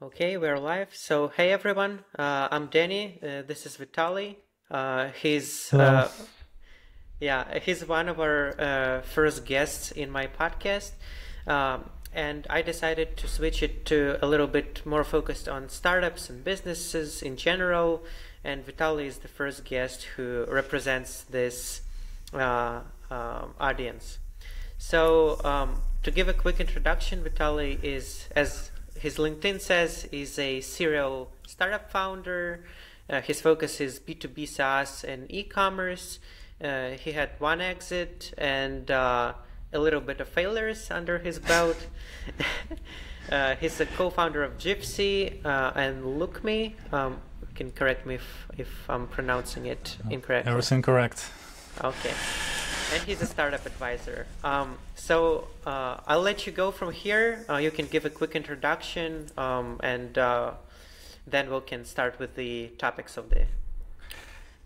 Okay, we're live. So, hey everyone, I'm Danny. This is Vitaly. He's Hello. he's one of our first guests in my podcast, and I decided to switch it to a little bit more focused on startups and businesses in general. And Vitaly is the first guest who represents this audience. So, to give a quick introduction, Vitaly is, as his LinkedIn says, is a serial startup founder. His focus is B2B SaaS and e-commerce. He had one exit and a little bit of failures under his belt. He's a co-founder of Gypsy and LookMe. You can correct me if I'm pronouncing it incorrectly. Everything correct. Okay. And he's a startup advisor. So I'll let you go from here. You can give a quick introduction, and then we can start with the topics of the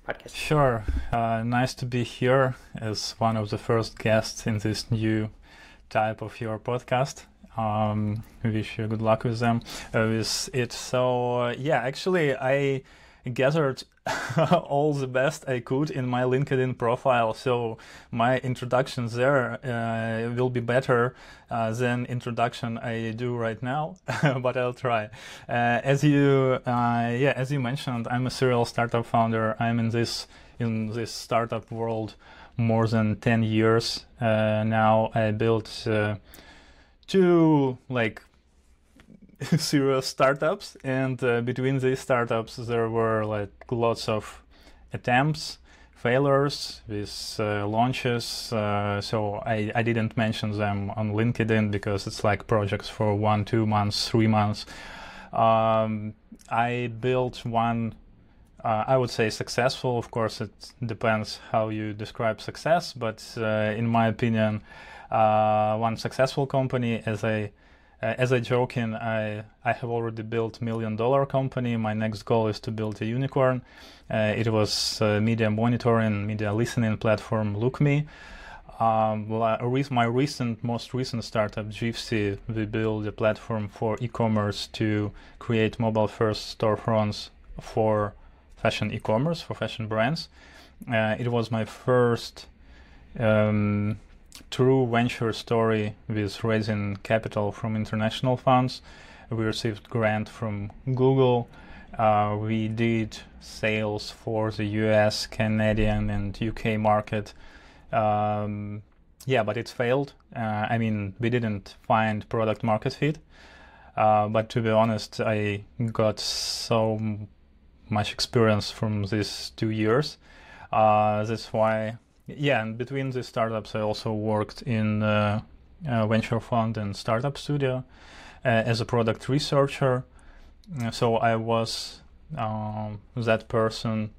podcast. Sure. Nice to be here as one of the first guests in this new type of your podcast. Wish you good luck with them, with it. So actually, I gathered all the best I could in my LinkedIn profile. So my introductions there will be better than introduction I do right now, but I'll try. As you mentioned, I'm a serial startup founder. I'm in this startup world more than 10 years now. I built two serious startups, and between these startups there were lots of attempts, failures with launches, so I didn't mention them on LinkedIn because it's like projects for 1, 2 months, 3 months. I built one, I would say successful. Of course it depends how you describe success, but in my opinion, one successful company. As I joke in, I have already built $1 million company. My next goal is to build a unicorn. It was media monitoring, media listening platform LookMe. My most recent startup, Gypsy, we built a platform for e-commerce to create mobile-first storefronts for fashion e-commerce, for fashion brands. It was my first true venture story with raising capital from international funds. We received grant from Google. We did sales for the US, Canadian, and UK market. But it failed. We didn't find product market fit. But to be honest, I got so much experience from these 2 years. That's why. And between the startups, I also worked in a venture fund and startup studio as a product researcher. So I was that person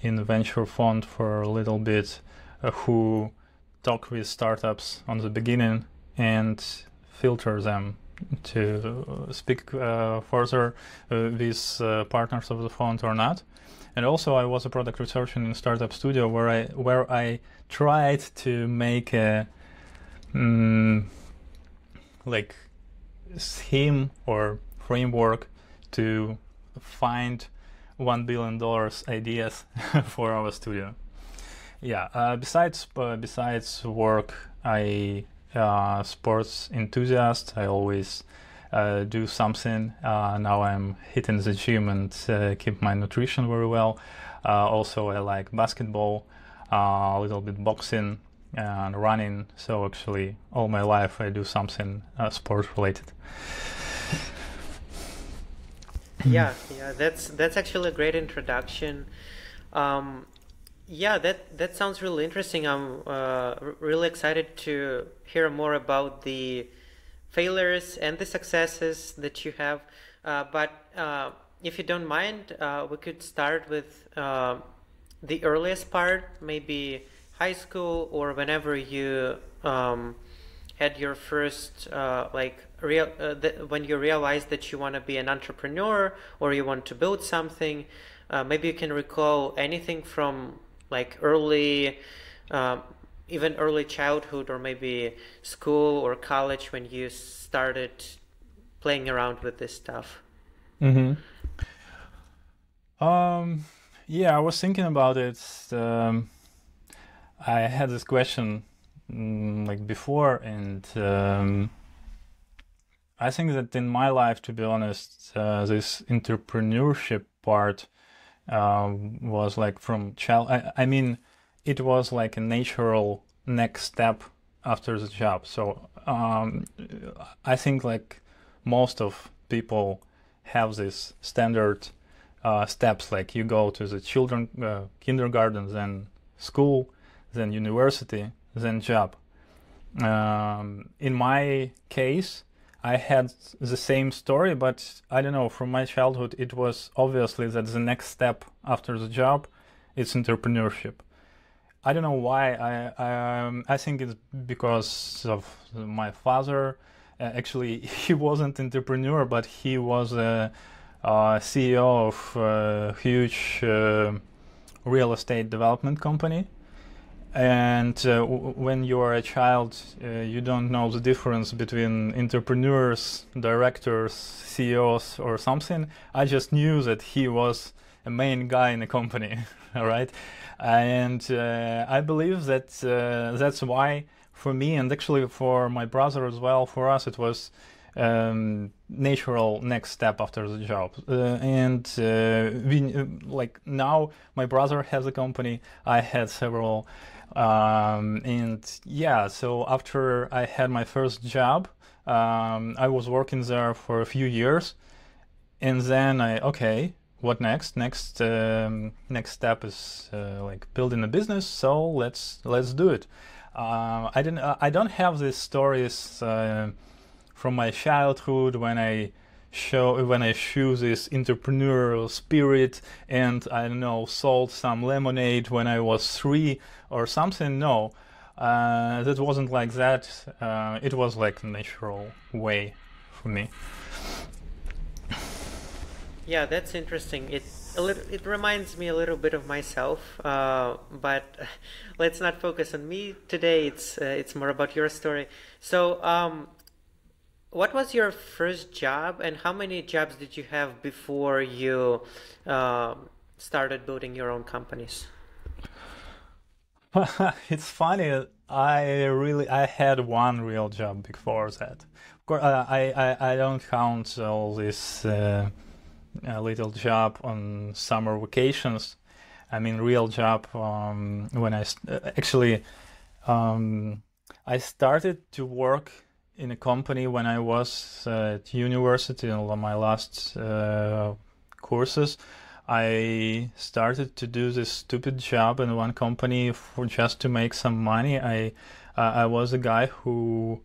in the venture fund for a little bit who talk with startups on the beginning and filter them to speak further with partners of the fund or not. And also, I was a product researcher in startup studio where I tried to make a scheme or framework to find $1 billion ideas for our studio. Besides work, I sports enthusiast. I always do something. Now I'm hitting the gym and keep my nutrition very well. Also, I like basketball, a little bit boxing and running. So actually, all my life I do something sport related. That's actually a great introduction. That sounds really interesting. I'm really excited to hear more about the failures and the successes that you have. But if you don't mind, we could start with the earliest part, maybe high school or whenever you had your first when you realized that you want to be an entrepreneur or you want to build something. Maybe you can recall anything from early even early childhood or maybe school or college when you started playing around with this stuff. Mm-hmm. Um, yeah, I was thinking about it. I had this question like before, and I think that in my life, to be honest, this entrepreneurship part was like from child. I mean, it was like a natural next step after the job. So I think like most of people have this standard steps. Like you go to the children kindergarten, then school, then university, then job. In my case, I had the same story, but I don't know, from my childhood, it was obviously that the next step after the job is entrepreneurship. I don't know why. I think it's because of my father. Actually, he wasn't entrepreneur, but he was a CEO of a huge real estate development company. And when you are a child, you don't know the difference between entrepreneurs, directors, CEOs, or something. I just knew that he was a main guy in the company, all right? And I believe that that's why, for me, and actually for my brother as well, for us, it was natural next step after the job. And we like now, my brother has a company. I had several. And yeah, so after I had my first job, I was working there for a few years, and then okay, what next? Next step is like building a business. So let's do it. I don't have these stories from my childhood when I show this entrepreneurial spirit and I don't know sold some lemonade when I was 3 or something. No, that wasn't like that. It was like a natural way for me. Yeah, that's interesting. It reminds me a little bit of myself, but let's not focus on me today. It's more about your story. So, what was your first job, and how many jobs did you have before you started building your own companies? It's funny. I had one real job before that. Of course, I don't count all this little job on summer vacations. I mean, real job when actually I started to work in a company when I was at university in my last courses. I started to do this stupid job in one company for just to make some money. I was a guy who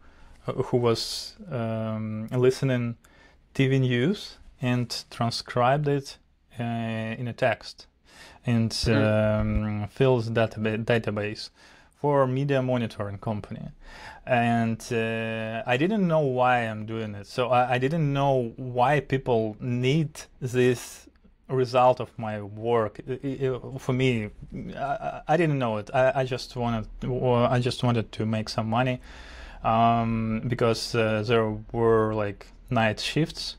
was listening TV news and transcribed it in a text and fills database for media monitoring company. And I didn't know why I'm doing it. So I didn't know why people need this result of my work. For me, I didn't know it. I just wanted to make some money because there were like night shifts.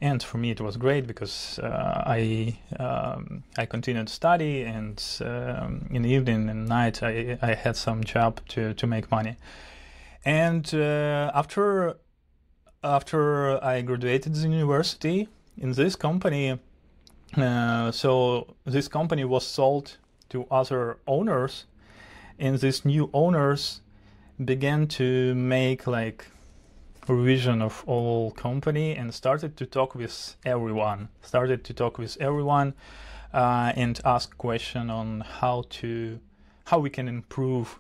And for me, it was great because I continued to study, and in the evening and night, I had some job to make money. And after I graduated the university in this company, so this company was sold to other owners, and these new owners began to make like revision of all company and started to talk with everyone. And ask question on how we can improve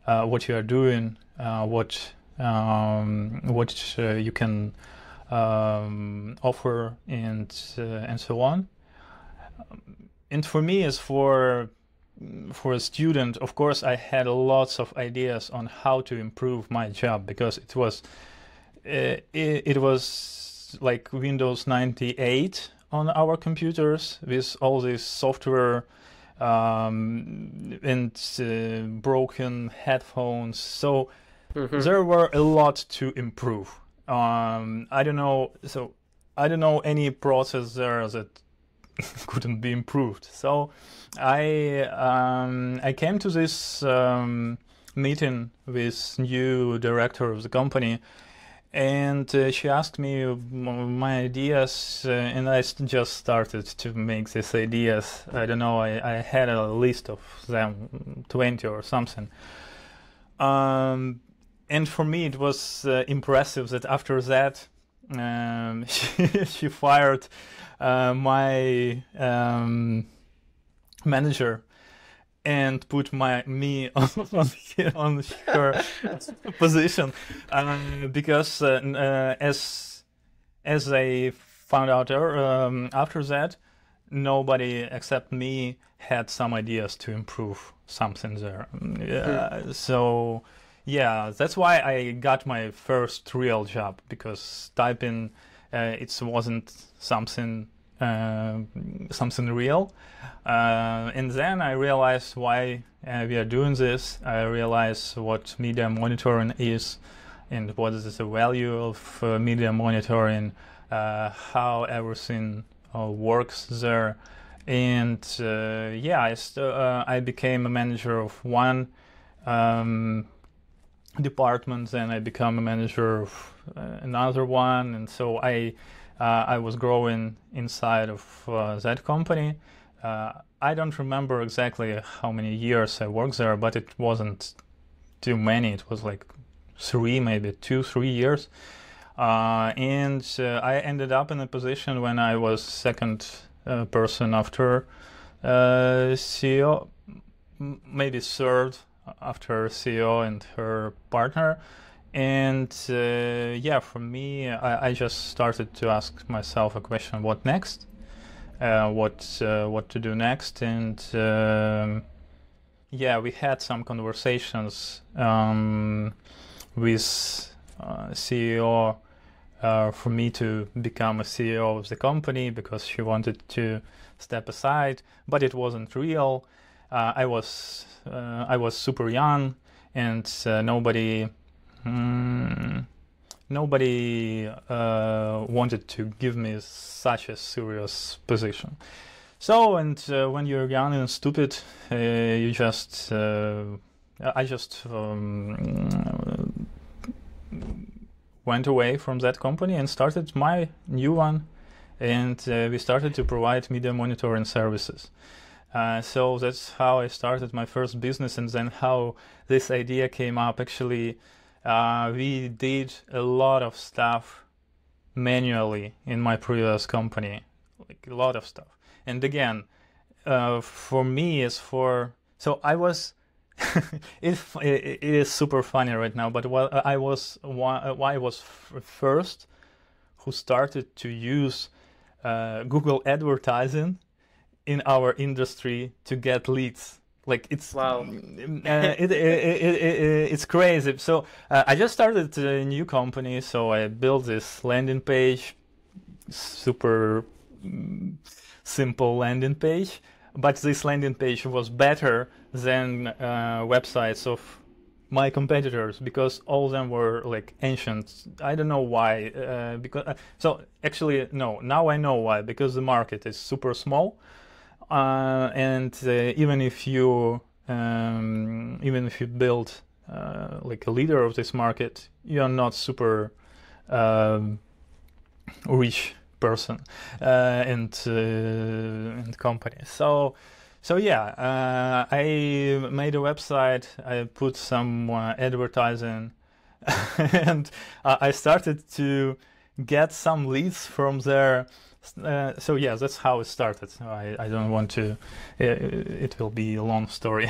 what you are doing, what you can offer, and so on. And for me, as for a student, of course, I had lots of ideas on how to improve my job because it was like Windows 98 on our computers with all this software and broken headphones. So there were a lot to improve. I don't know. So I don't know any process there that couldn't be improved. So I came to this meeting with new director of the company, and she asked me my ideas, and I just started to make these ideas. I don't know, I had a list of them, 20 or something. And for me, it was impressive that after that, she fired my manager and put me on her position, because as I found out after that, nobody except me had some ideas to improve something there. So yeah, that's why I got my first real job, because typing it wasn't something real, and then I realized why we are doing this. I realized what media monitoring is and what is the value of media monitoring, how everything works there, and yeah, I became a manager of one department, then I became a manager of another one, and so I was growing inside of that company. I don't remember exactly how many years I worked there, but it wasn't too many. It was like 3 years. And I ended up in a position when I was second person after CEO, maybe third after CEO and her partner. And yeah, for me, I just started to ask myself a question: what next? What to do next? And yeah, we had some conversations with CEO for me to become a CEO of the company, because she wanted to step aside, but it wasn't real. I was super young, and nobody wanted to give me such a serious position. So, and when you're young and stupid, I just went away from that company and started my new one, and we started to provide media monitoring services. So that's how I started my first business, and then how this idea came up. Actually, we did a lot of stuff manually in my previous company, like a lot of stuff. And again, for me, so I was, it is super funny right now, but I was first who started to use Google advertising in our industry to get leads. Like, it's Wow. It's crazy. So I just started a new company, so I built this landing page, super simple landing page, but this landing page was better than websites of my competitors, because all of them were like ancient. I don't know why. So actually, no. Now I know why. Because the market is super small. And even if you build like a leader of this market, you're not super rich person and company. So yeah, I made a website. I put some advertising, and I started to get some leads from there. So yeah, that's how it started. I don't want to. It will be a long story.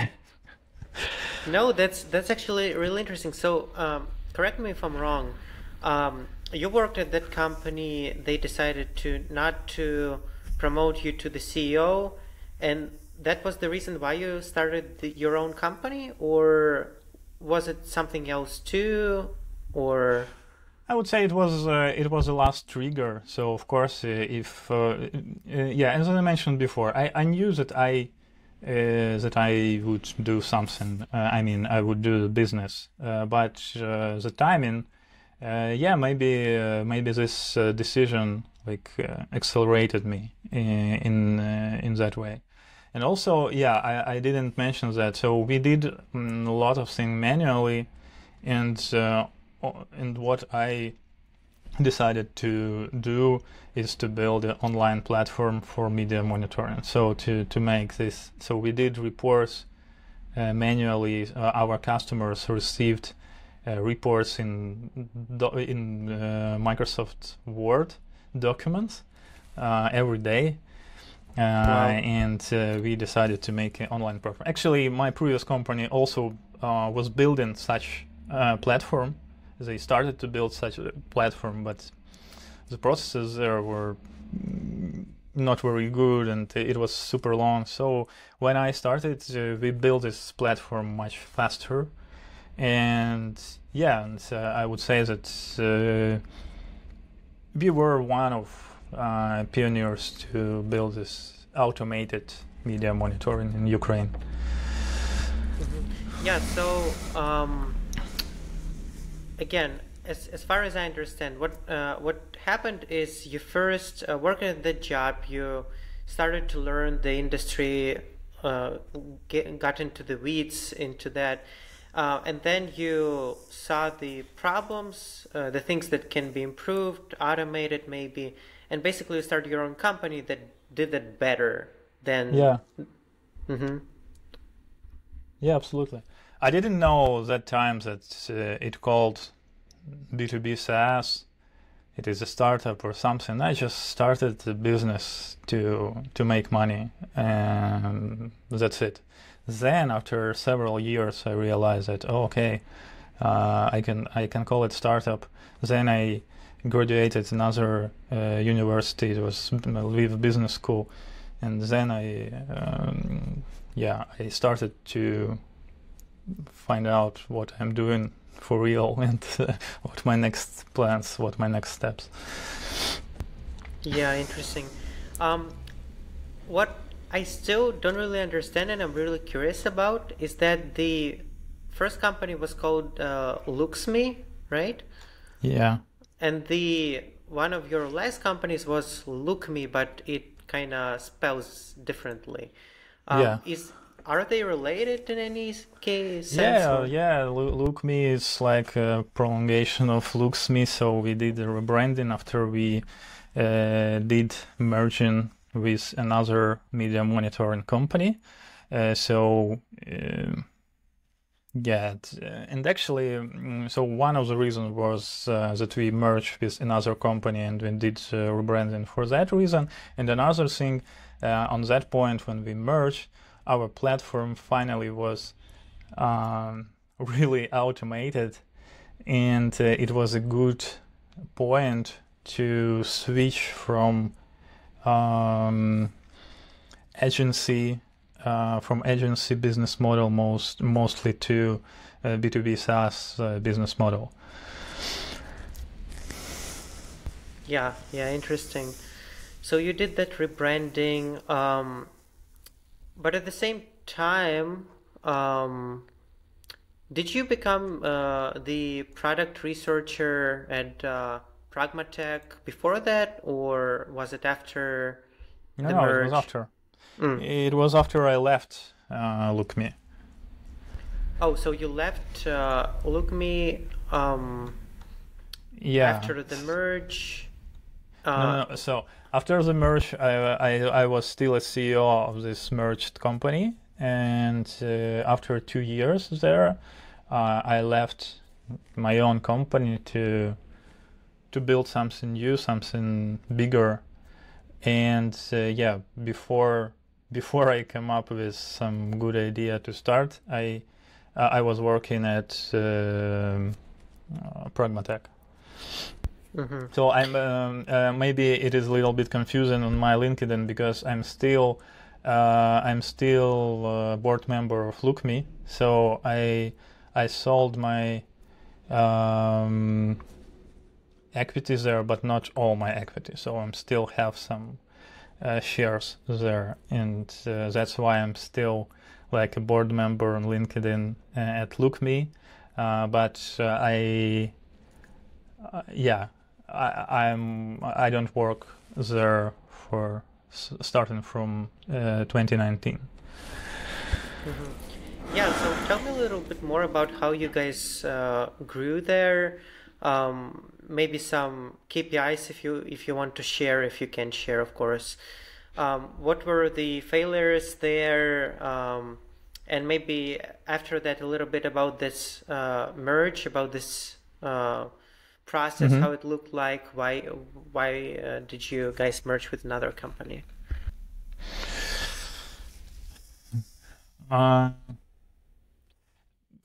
No, that's actually really interesting. So, correct me if I'm wrong. You worked at that company. They decided not to promote you to the CEO, and that was the reason why you started your own company, or was it something else too, or? I would say it was the last trigger. So of course, yeah, as I mentioned before, I knew that I would do something. I mean, I would do the business, but the timing, yeah, maybe this decision like accelerated me in that way. And also, yeah, I didn't mention that. So we did a lot of things manually, and what I decided to do is to build an online platform for media monitoring. So to make this, so we did reports manually. Our customers received reports in Microsoft Word documents every day. Wow. And we decided to make an online platform. Actually, my previous company also was building such platform. They started to build such a platform, but the processes there were not very good, and it was super long. So when I started, we built this platform much faster. And yeah, and I would say that we were one of pioneers to build this automated media monitoring in Ukraine. Yeah, so again, as far as I understand, what happened is you first working at that job, you started to learn the industry, got into the weeds into that, and then you saw the problems, the things that can be improved, automated maybe, and basically you started your own company that did that better than. Yeah. Mm-hmm. Yeah, absolutely. I didn't know that time that it called B2B SaaS. It is a startup or something. I just started the business to make money, and that's it. Then after several years, I realized that okay, I can call it startup. Then I graduated another university. It was Lviv Business School, and then I started to find out what I'm doing for real and what my next plans, what my next steps. Yeah, interesting. What I still don't really understand and I'm really curious about is that the first company was called LooksMe, right? Yeah. And the one of your last companies was LookMe, but it kind of spells differently. Yeah. Are they related in any case? LookMe is like a prolongation of LooksMe. So we did a rebranding after we did merging with another media monitoring company. And actually, so one of the reasons was that we merged with another company and we did rebranding for that reason. And another thing, on that point when we merged, our platform finally was really automated, and it was a good point to switch from agency business model mostly to B2B SaaS business model. Yeah, interesting. So you did that rebranding, but at the same time, did you become the product researcher at Pragmatech before that, or was it after the merge? It was after. It was after I left LookMe. Oh, so you left LookMe after the merge? No. So after the merge, I was still a CEO of this merged company, and after 2 years there, I left my own company to build something new, something bigger. And before I came up with some good idea to start, I was working at Pragmatech. Mm-hmm. So I'm maybe it is a little bit confusing on my LinkedIn because I'm still a board member of LookMe. So I sold my equities there, but not all my equity. So I'm still have some shares there, and that's why I'm still like a board member on LinkedIn I don't work there for starting from 2019. Yeah, so tell me a little bit more about how you guys grew there. Maybe some KPIs if you want to share, if you can share, of course. What were the failures there? And maybe after that, a little bit about this merge, about this process, how it looked like. Why did you guys merge with another company?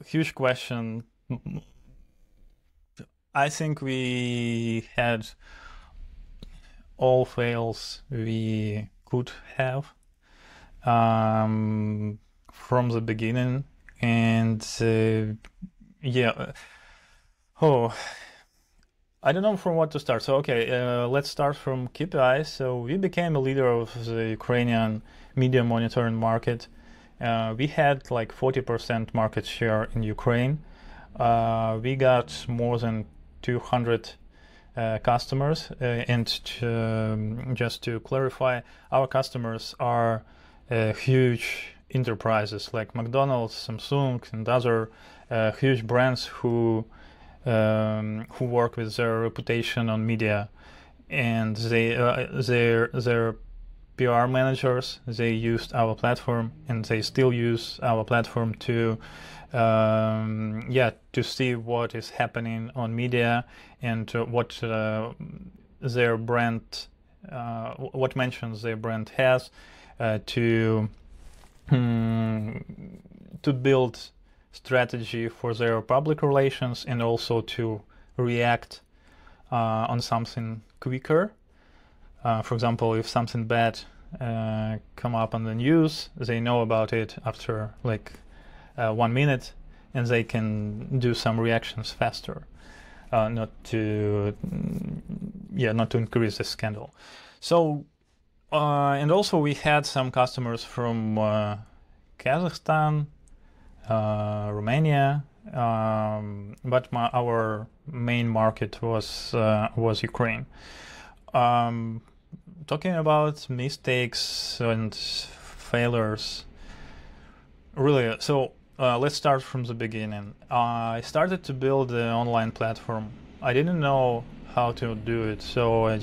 Huge question. I think we had all fails we could have from the beginning, and yeah. Oh, I don't know from what to start. So okay, let's start from KPIs. So we became a leader of the Ukrainian media monitoring market. We had like 40% market share in Ukraine. We got more than 200 customers, and just to clarify, our customers are huge enterprises like McDonald's, Samsung, and other huge brands who work with their reputation on media, and their PR managers, they used our platform, and they still use our platform to to see what is happening on media and what their brand, what mentions their brand has, to build strategy for their public relations, and also to react on something quicker. For example, if something bad come up on the news, they know about it after like 1 minute, and they can do some reactions faster, not to increase the scandal. So and also we had some customers from Kazakhstan, Romania, but our main market was Ukraine. Talking about mistakes and failures, really, so let's start from the beginning. I started to build an online platform. I didn't know how to do it, so I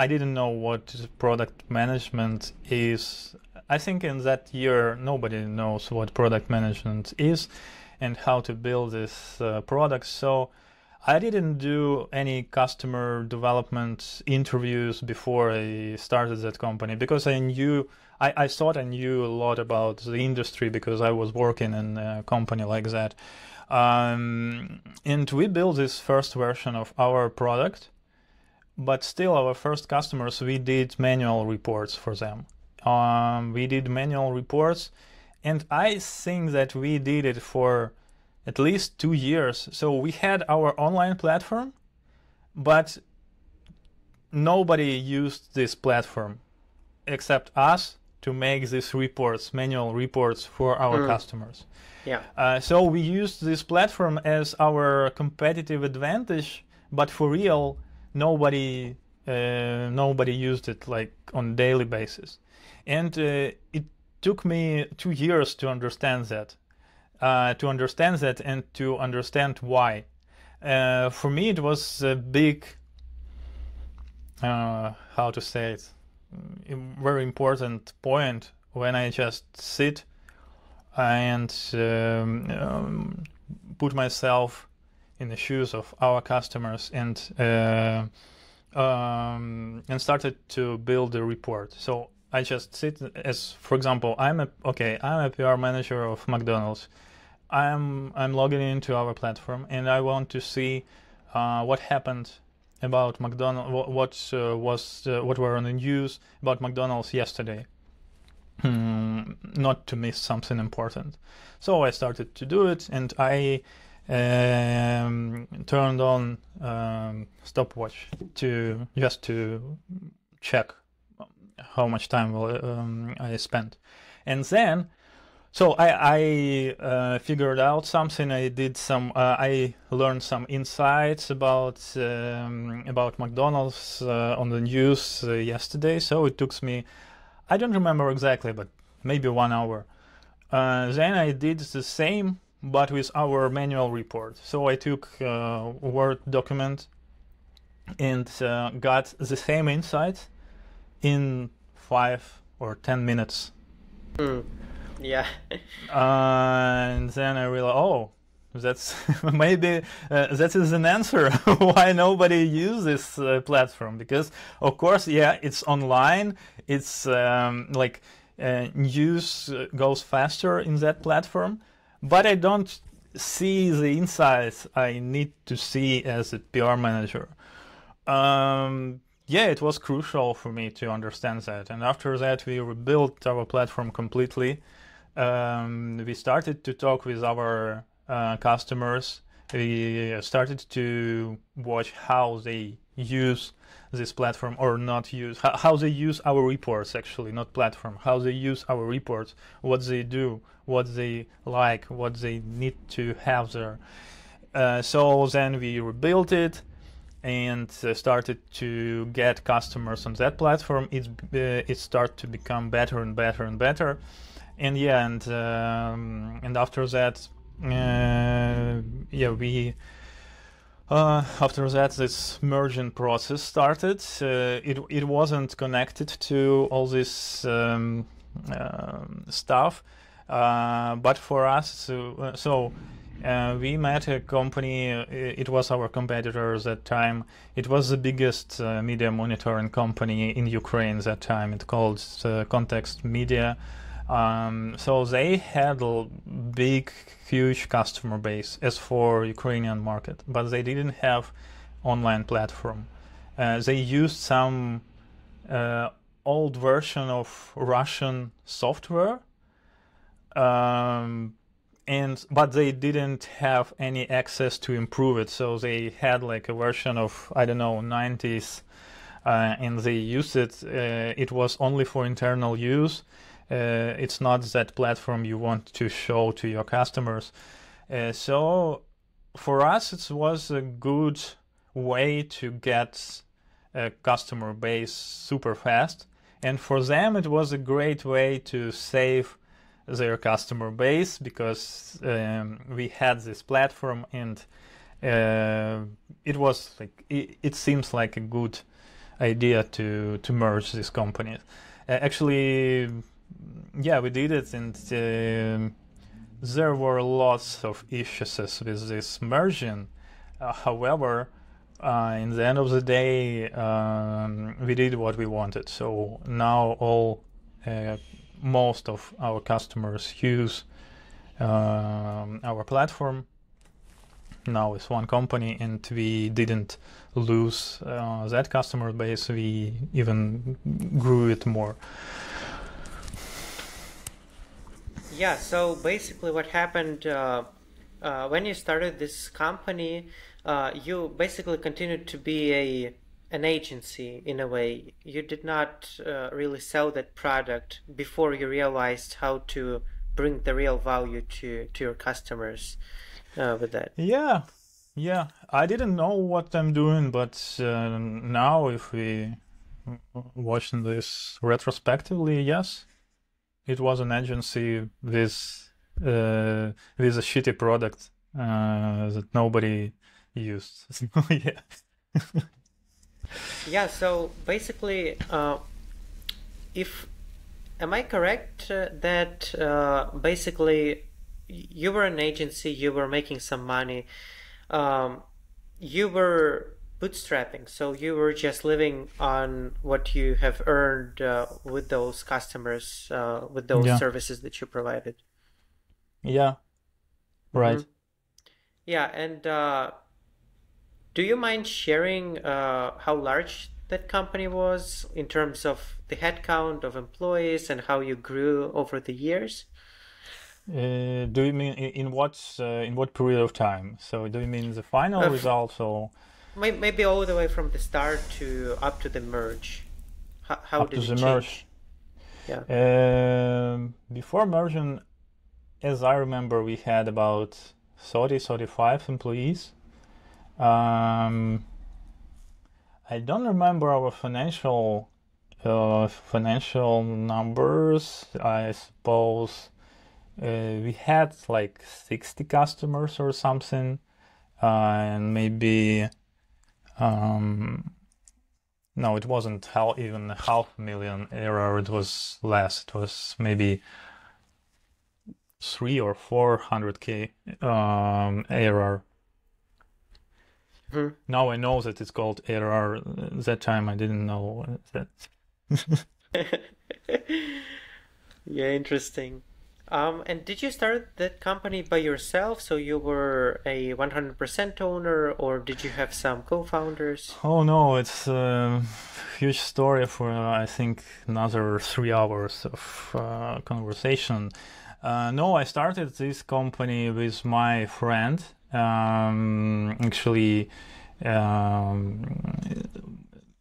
didn't know what product management is. I think in that year nobody knows what product management is and how to build this product. So I didn't do any customer development interviews before I started that company, because I thought I knew a lot about the industry because I was working in a company like that. And we built this first version of our product, but still our first customers, we did manual reports for them. We did manual reports, and I think that we did it for at least 2 years. So we had our online platform, but nobody used this platform except us to make these reports, manual reports for our customers. Yeah. So we used this platform as our competitive advantage, but for real, nobody used it like on a daily basis. And it took me 2 years to understand that. And to understand why. For me, it was a big, how to say it, a very important point when I just sit and put myself in the shoes of our customers and started to build a report. So I just sit as, for example, I'm a PR manager of McDonald's. I'm logging into our platform, and I want to see what happened about McDonald's, what were on the news about McDonald's yesterday, not to miss something important. So I started to do it, and I turned on stopwatch to check how much time I spent, and then So I figured out something. I learned some insights about McDonald's on the news yesterday. So it took me, I don't remember exactly, but maybe 1 hour. Then I did the same, but with our manual report. So I took a Word document and got the same insights in 5 or 10 minutes. Yeah. And then I realized, oh, that's maybe that is an answer why nobody uses this platform. Because of course, yeah, it's online. It's news goes faster in that platform, but I don't see the insights I need to see as a PR manager. Yeah, it was crucial for me to understand that. And after that, we rebuilt our platform completely. We started to talk with our customers. We started to watch how they use this platform or not use, how they use our reports, actually, not platform, how they use our reports, what they do, what they like, what they need to have there. So then we rebuilt it and started to get customers on that platform. It started to become better and better and better. And yeah, and after that, after that, this merging process started. It wasn't connected to all this stuff, but for us, we met a company. It was our competitor at that time. It was the biggest media monitoring company in Ukraine at that time. It's called Context Media. So they had a big, huge customer base as for Ukrainian market, but they didn't have online platform. They used some old version of Russian software, but they didn't have any access to improve it. So they had like a version of, I don't know, 90s, and they used it. It was only for internal use. It's not that platform you want to show to your customers. So for us, it was a good way to get a customer base super fast. And for them, it was a great way to save their customer base because we had this platform, and it was like it seems like a good idea to merge these companies. Actually, yeah, we did it, and there were lots of issues with this merging. However, in the end of the day, we did what we wanted. So now most of our customers use our platform. Now it's one company, and we didn't lose that customer base. We even grew it more. Yeah, so basically what happened when you started this company, you basically continued to be an agency in a way. You did not really sell that product before you realized how to bring the real value to your customers with that. Yeah. I didn't know what I'm doing, but now if we watching this retrospectively, yes. It was an agency with a shitty product that nobody used. Yeah. Yeah. So basically, am I correct that basically you were an agency, you were making some money, you were bootstrapping, so you were just living on what you have earned with those customers, with those services that you provided. Yeah, right. Mm-hmm. Yeah, and do you mind sharing how large that company was in terms of the headcount of employees and how you grew over the years? Do you mean in what period of time? So do you mean the final results or? Maybe all the way from the start to up to the merge. How did it change? Yeah. Before merging, as I remember, we had about 30, 35 employees. Um, I don't remember our financial numbers. I suppose we had like 60 customers or something, and maybe no, it wasn't even 500,000 ARR. It was less. It was maybe 300 or 400K ARR. Mhm. Now I know that it's called ARR. That time I didn't know that. Yeah, interesting. And did you start that company by yourself? So you were a 100% owner, or did you have some co-founders? Oh no, it's a huge story for I think another 3 hours of conversation. No, I started this company with my friend. Actually,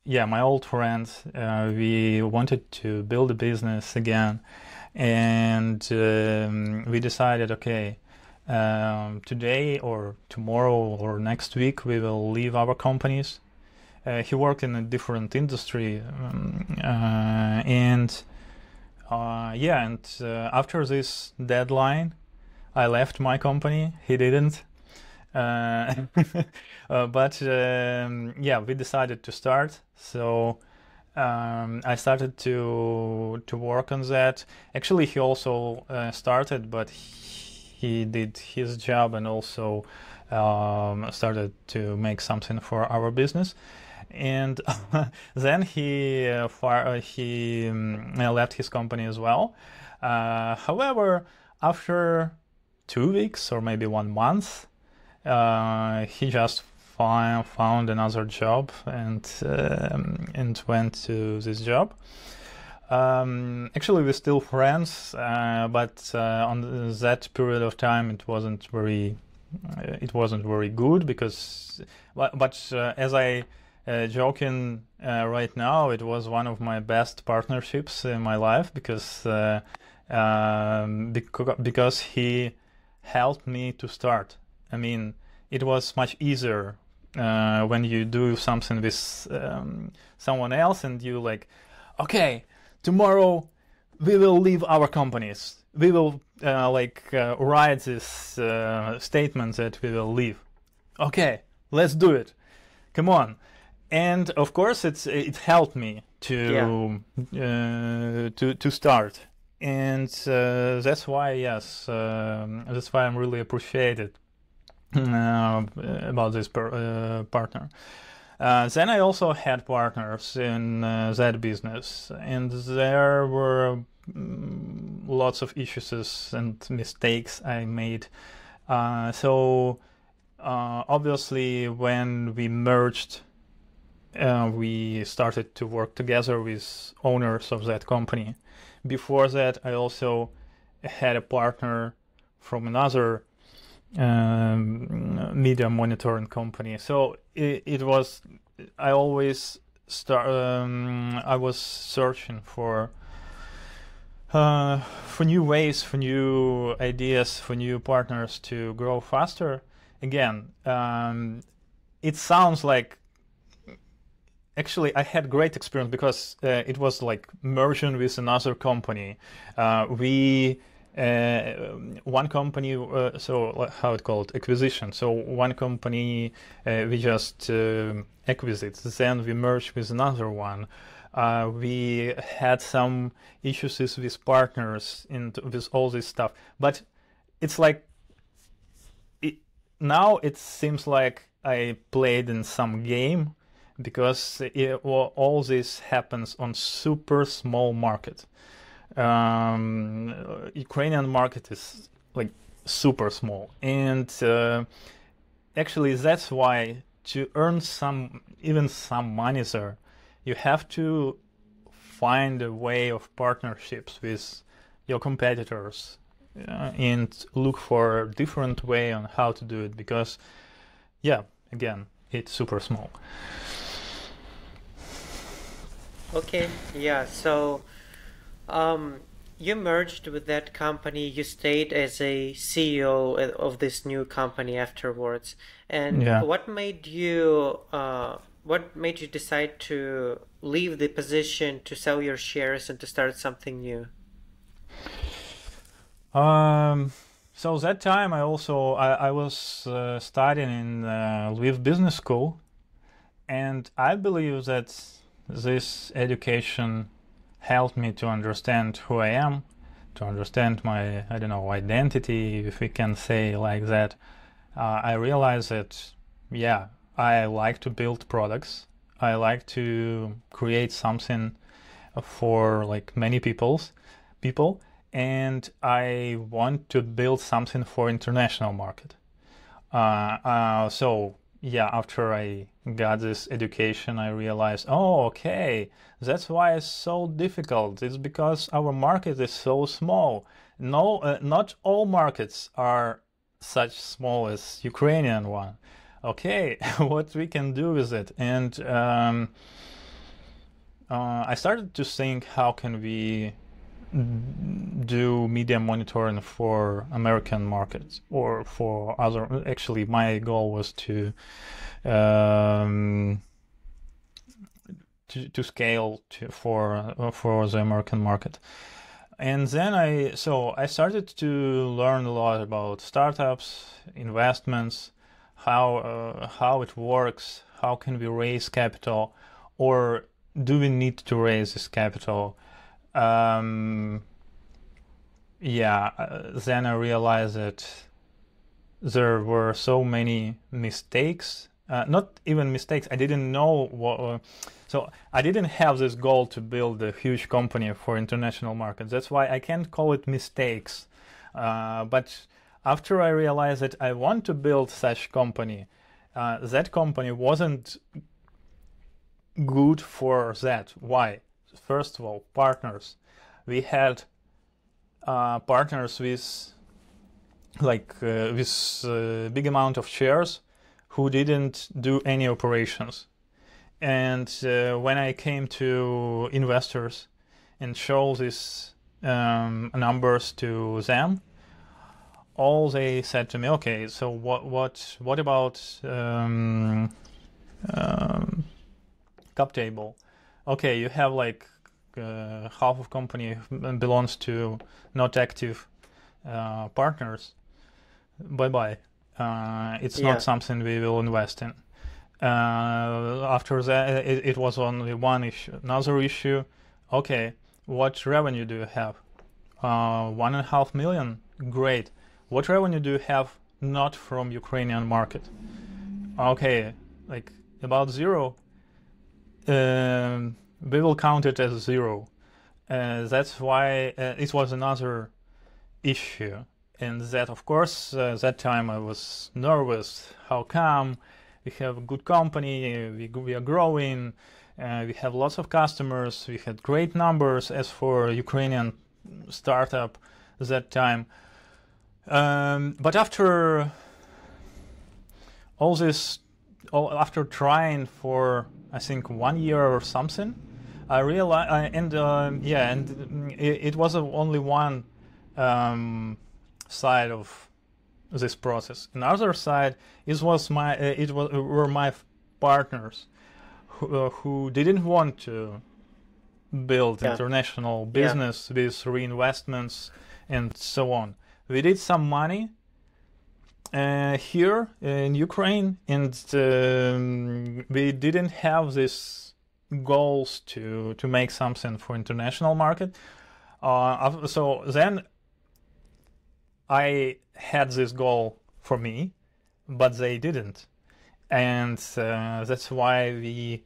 yeah, my old friend. We wanted to build a business again, and we decided, okay, today or tomorrow or next week we will leave our companies. He worked in a different industry, and yeah, and after this deadline, I left my company. He didn't. Uh, but yeah, we decided to start. So I started to work on that. Actually, he also started, but he did his job and also started to make something for our business. And then he left his company as well. However, after 2 weeks or maybe 1 month, he just found another job and went to this job. Actually, we're still friends, but on that period of time, it wasn't very good because, but as I joking right now, it was one of my best partnerships in my life because because he helped me to start. I mean, it was much easier when you do something with someone else and you like, okay, tomorrow we will leave our companies. We will write this statement that we will leave. Okay, let's do it. Come on. And of course, it helped me to start, and that's why that's why I'm really appreciated about this partner. Then I also had partners in that business, and there were lots of issues and mistakes I made. So obviously, when we merged, we started to work together with owners of that company. Before that, I also had a partner from another media monitoring company. So it was, I always I was searching for new ways, for new ideas, for new partners to grow faster. Again, it sounds like, actually, I had great experience because it was like merging with another company. One company, so how it called, acquisition. So one company we just acquisited, then we merged with another one. We had some issues with partners and with all this stuff. But it's like, now it seems like I played in some game, because all this happens on super small market. Ukrainian market is like super small, and actually that's why to earn even some money there, you have to find a way of partnerships with your competitors and look for a different way on how to do it, because yeah, again, it's super small. Okay, yeah. So, um, you merged with that company. You stayed as a CEO of this new company afterwards. And Yeah. what made you decide to leave the position to sell your shares and to start something new? Um, so that time I was studying in Lviv Business School, and I believe that this education helped me to understand who I am, to understand my, I don't know, identity, if we can say like that. I realized that, yeah, I like to build products. I like to create something for like many people, and I want to build something for international market. So yeah, after I got this education, I realized, oh, okay, that's why it's so difficult. It's because our market is so small. No, not all markets are such small as Ukrainian one. Okay, what we can do with it? And I started to think, how can we do media monitoring for American markets or for other. Actually, my goal was to um, scale for the American market. And then I started to learn a lot about startups, investments, how it works, how can we raise capital, or do we need to raise this capital? Then I realized that there were so many mistakes. Not even mistakes. I didn't know what. So I didn't have this goal to build a huge company for international markets. That's why I can't call it mistakes. But after I realized that I want to build such company, that company wasn't good for that. Why? First of all, partners. We had partners with big amount of shares who didn't do any operations. And when I came to investors and show these numbers to them, all they said to me, okay, so what about cap table? Okay, you have like half of company belongs to not active partners. Bye bye. It's not something we will invest in. After that, it was only one issue. Another issue, okay, what revenue do you have? 1.5 million? Great. What revenue do you have not from Ukrainian market? Okay, like about zero. We will count it as zero. That's why it was another issue. And that, of course, that time I was nervous. How come? We have a good company, we are growing, we have lots of customers, we had great numbers as for Ukrainian startup that time. But after all this, after trying for I think 1 year or something, I realized, it was only one side of this process. Another side were my partners who didn't want to build international business with reinvestments and so on. We did some money here in Ukraine, and we didn't have these goals to make something for international market. So then I had this goal for me, but they didn't, and that's why we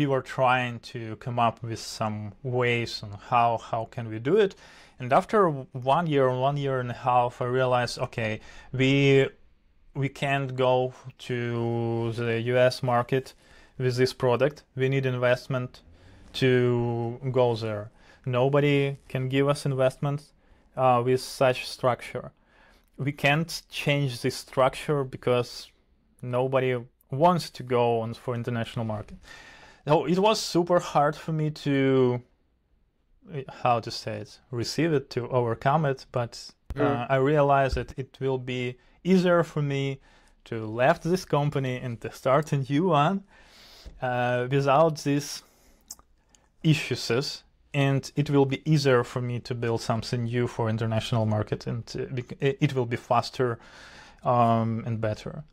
were trying to come up with some ways on how can we do it. And after 1 year, 1.5 years, I realized, okay, we can't go to the US market with this product. We need investment to go there. Nobody can give us investments with such structure. We can't change this structure because nobody wants to go on for international market. So it was super hard for me to how to say it, receive it, to overcome it, but I realized that it will be easier for me to left this company and to start a new one without these issues, and it will be easier for me to build something new for international market, and it will be faster and better.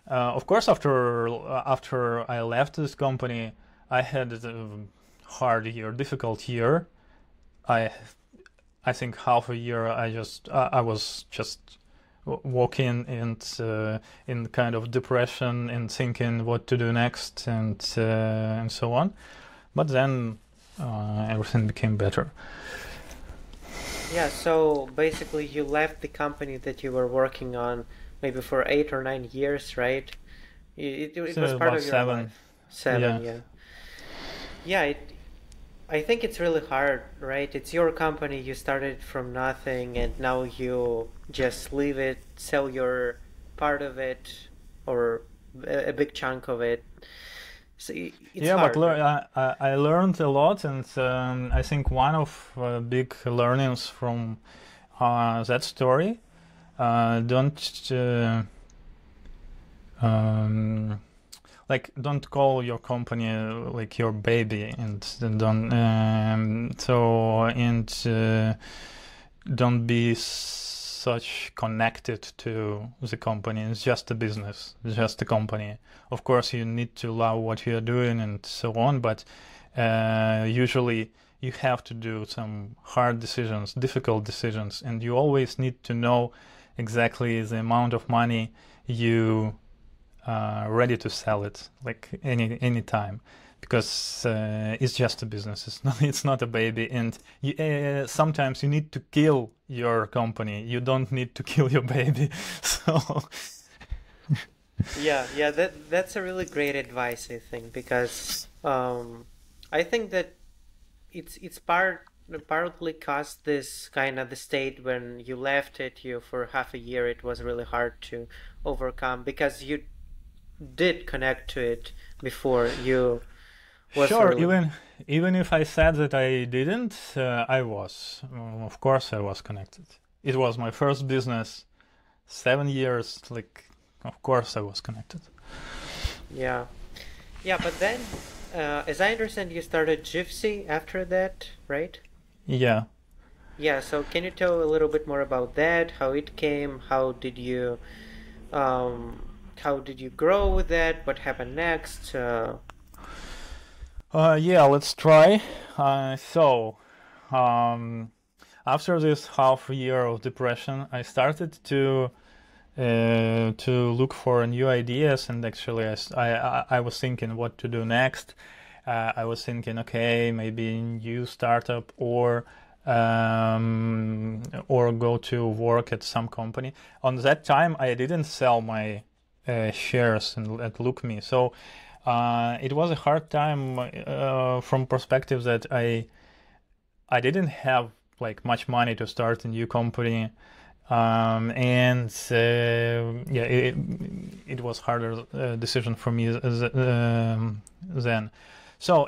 Of course, after I left this company, I had a hard year, difficult year. I think half a year I was just walking and in kind of depression and thinking what to do next and so on. But then everything became better. Yeah, so basically you left the company that you were working on maybe for 8 or 9 years, right? It was part of your life. 7, yeah. Yeah, I think it's really hard, right? It's your company, you started from nothing, and now you just leave it, sell your part of it, or a big chunk of it. So it's hard. But I learned a lot, and I think one of big learnings from that story, don't call your company like your baby, and don't be such connected to the company. It's just a business, it's just a company. Of course, you need to love what you are doing and so on, but usually you have to do some hard decisions, difficult decisions, and you always need to know exactly the amount of money you ready to sell it, like any time, because it's just a business. It's not a baby, and sometimes you need to kill your company. You don't need to kill your baby. So yeah, that's a really great advice, I think, because I think that it's partly caused this kind of the state when you left it. You for half a year, it was really hard to overcome because you did connect to it before you was sure really... even if I said that I didn't, I was, of course I was connected. It was my first business, 7 years, like of course I was connected. Yeah, but then as I understand, you started Gypsy after that, right? Yeah. So can you tell a little bit more about that, how it came, how did you grow with that? What happened next? Let's try. After this half year of depression, I started to look for new ideas, and actually I was thinking what to do next. I was thinking, okay, maybe new startup or go to work at some company. On that time, I didn't sell my shares at LookMe, so it was a hard time from perspective that I didn't have like much money to start a new company, it was harder decision for me then. So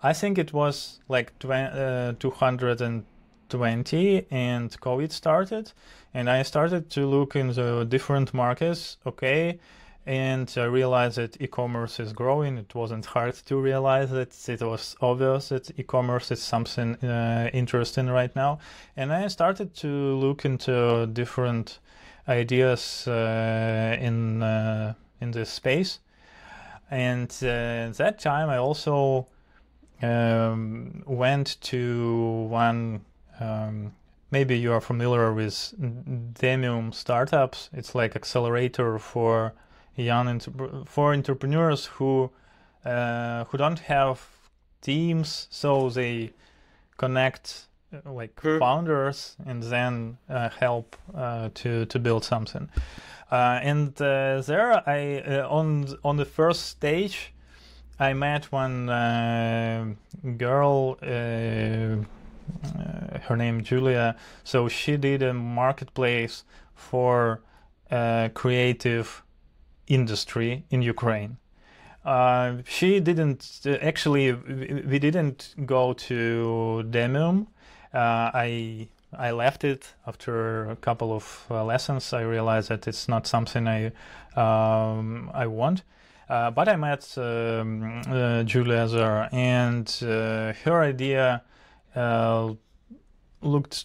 I think it was like 220 and COVID started, and I started to look in the different markets, okay, and I realized that e-commerce is growing. It wasn't hard to realize that. It was obvious that e-commerce is something interesting right now, and I started to look into different ideas in this space. And at that time, I also went to one. Maybe you are familiar with Demium startups. It's like accelerator for for entrepreneurs who don't have teams, so they connect founders and then help to build something. There, I on the first stage, I met one girl. Her name Julia. So she did a marketplace for creative industry in Ukraine. She didn't actually. We didn't go to Demium. I left it after a couple of lessons. I realized that it's not something I want. But I met Julia there, and her idea looked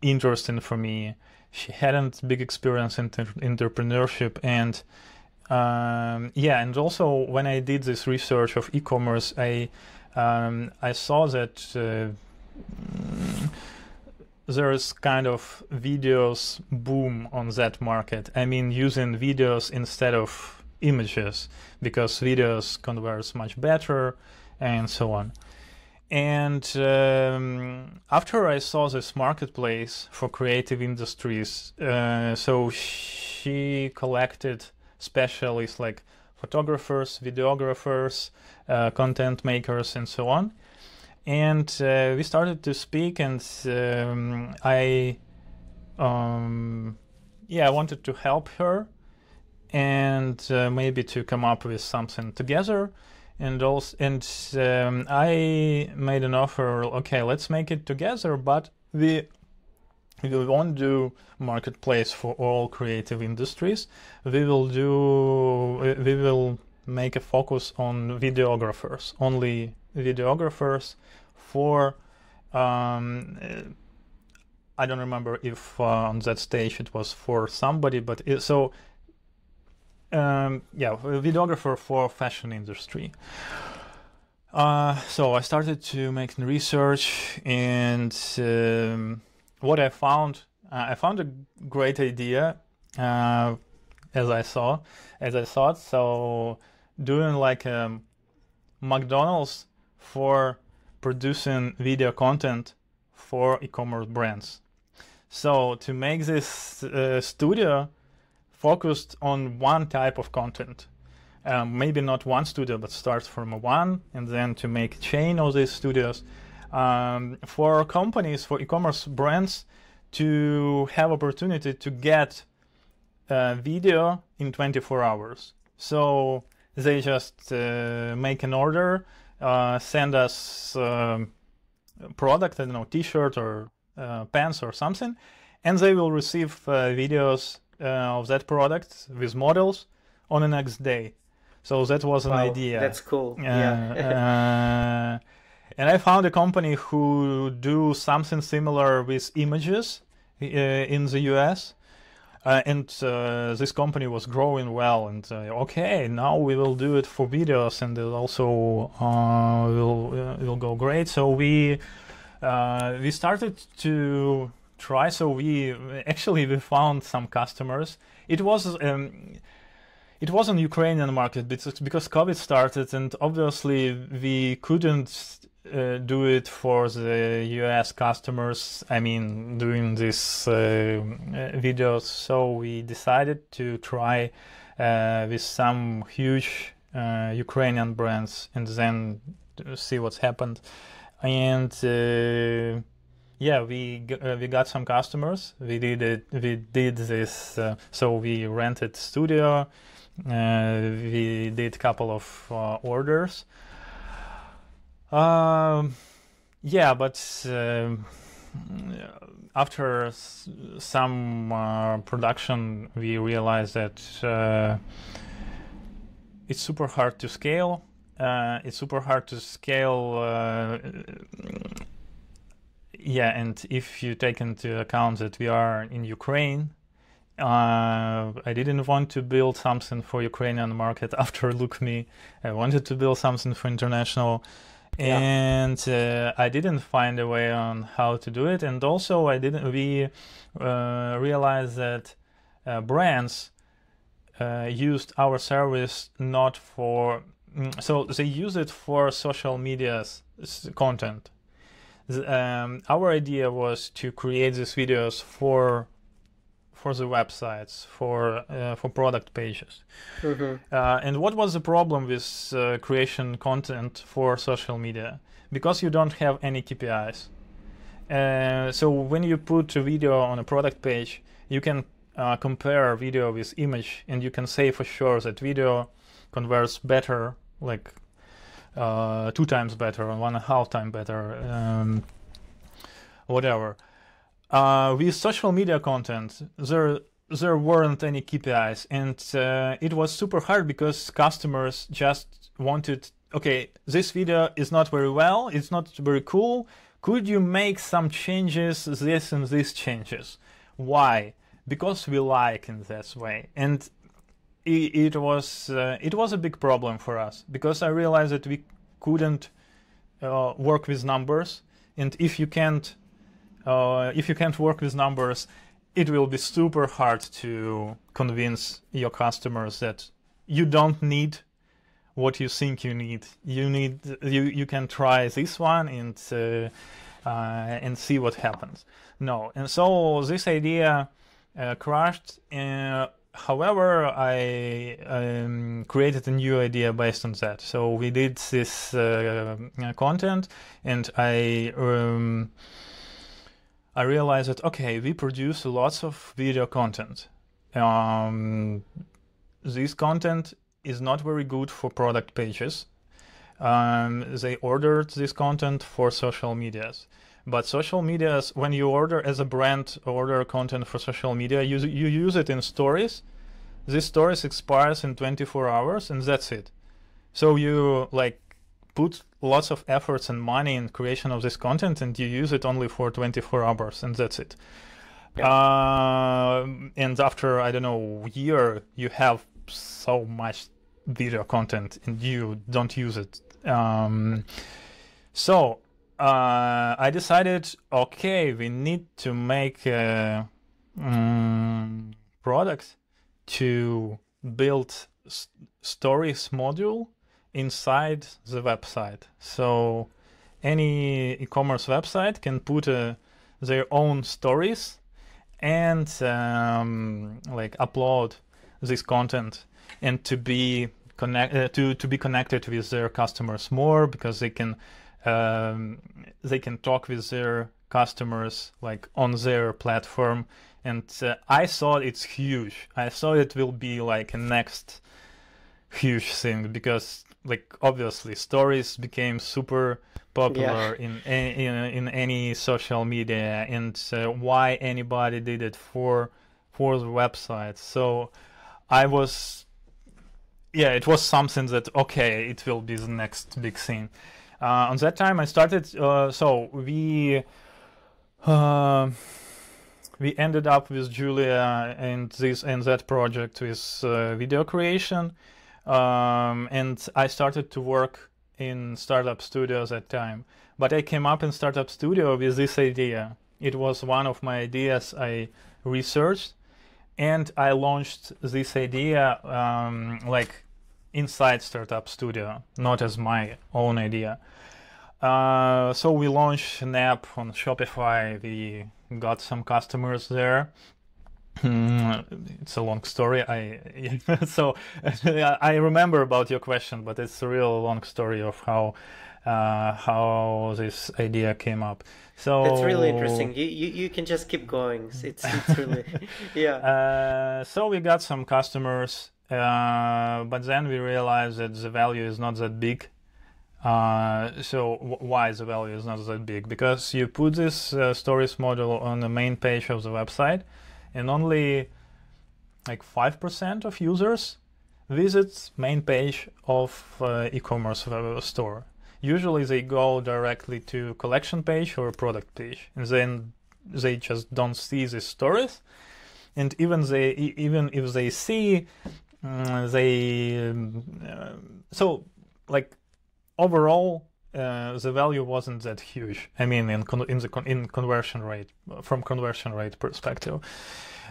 interesting for me. She hadn't big experience in entrepreneurship, and and also when I did this research of e-commerce, I saw that there's kind of videos boom on that market. I mean, using videos instead of images, because videos converts much better and so on. And after I saw this marketplace for creative industries, so she collected specialists like photographers, videographers, content makers, and so on. And we started to speak, and I wanted to help her and maybe to come up with something together. And I made an offer. Okay, let's make it together, but we won't do marketplace for all creative industries. We will make a focus on videographers, only videographers for I don't remember if on that stage it was for somebody, but videographer for fashion industry. So I started to make the research, and what I found a great idea, as I thought. So doing like McDonald's for producing video content for e-commerce brands. So to make this studio focused on one type of content, maybe not one studio, but start from one, and then to make a chain of these studios for companies, for e-commerce brands to have opportunity to get video in 24 hours. So they just make an order, send us product, I don't know, t-shirt or pants or something, and they will receive videos of that product with models on the next day. So that was an idea. That's cool. And I found a company who do something similar with images in the US. And this company was growing well, and okay, now we will do it for videos, and it also will go great. So we started to try. So we found some customers. It was an Ukrainian market because COVID started, and obviously we couldn't do it for the US customers. I mean, doing these videos. So we decided to try with some huge Ukrainian brands, and then see what's happened. And we got some customers. We did this. So we rented studio. We did a couple of orders. But after some production, we realized that it's super hard to scale. And if you take into account that we are in Ukraine, I didn't want to build something for Ukrainian market after LookMe. I wanted to build something for international. And I didn't find a way on how to do it, and also we realized that brands used our service not for, so they use it for social media content. Our idea was to create these videos for the websites, for product pages. Mm-hmm. And what was the problem with creation content for social media? Because you don't have any KPIs. So when you put a video on a product page, you can compare video with image, and you can say for sure that video converts better like 2 times better or 1.5 times better, whatever. With social media content, there weren't any KPIs, and it was super hard because customers just wanted, okay, this video is not very well, it's not very cool. Could you make some changes, this and these changes? Why? Because we like in that way. And it was a big problem for us, because I realized that we couldn't work with numbers, and if you can't work with numbers, it will be super hard to convince your customers that you don't need what you think you need. You can try this one and see what happens. No, and so this idea crashed. However, I created a new idea based on that. So we did this content, and I realized that, okay, we produce lots of video content. This content is not very good for product pages. They ordered this content for social medias. But social medias, when you order as a brand, order content for social media, you use it in stories. This stories expires in 24 hours, and that's it. So you put lots of efforts and money in creation of this content, and you use it only for 24 hours, and that's it. Yeah. And after, I don't know, a year, you have so much video content, and you don't use it. So I decided, okay, we need to make a product to build stories module inside the website. So any e-commerce website can put their own stories and upload this content, and to be connected with their customers more, because they can talk with their customers on their platform. And I thought it's huge. I thought it will be a next huge thing, because obviously stories became super popular in any social media, and why anybody did it for the website. So it was something that, okay, it will be the next big thing. On that time I started, so we ended up with Julia and that project with video creation, and I started to work in Startup Studio at that time. But I came up in Startup Studio with this idea. It was one of my ideas I researched, and I launched this idea inside Startup Studio, not as my own idea. So we launched an app on Shopify. We got some customers there. It's a long story. So I remember about your question, but it's a real long story of how this idea came up. So it's really interesting. You can just keep going. It's really so we got some customers, but then we realized that the value is not that big. So why the value is not that big? Because you put this stories module on the main page of the website, and only 5% of users visit main page of e-commerce store. Usually they go directly to collection page or product page, and then they just don't see the stories. And even if they see, overall, the value wasn't that huge. I mean, in conversion rate, from conversion rate perspective,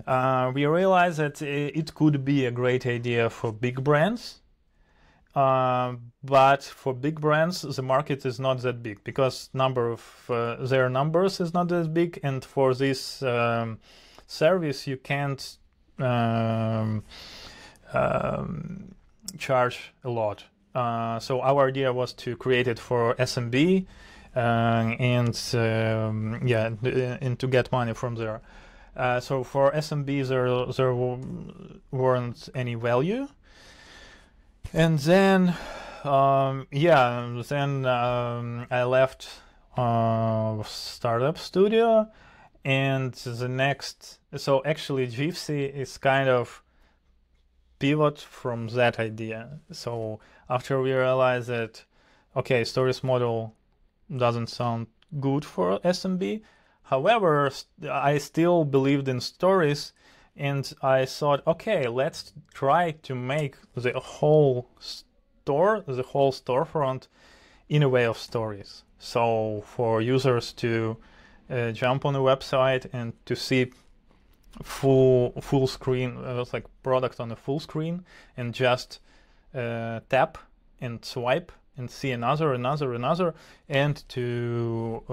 we realized that it could be a great idea for big brands, but for big brands, the market is not that big, because number of their numbers is not that big, and for this service you can't charge a lot. So our idea was to create it for SMB and to get money from there. So for SMB there weren't any value, and then Yeah, then I left startup studio, and the next, so actually GFC is kind of pivot from that idea. So after we realized that, okay, stories model doesn't sound good for SMB. However, I still believed in stories, and I thought, okay, let's try to make the whole storefront in a way of stories. So for users to jump on a website and to see full screen, like product on a full screen, and just tap and swipe and see another, and to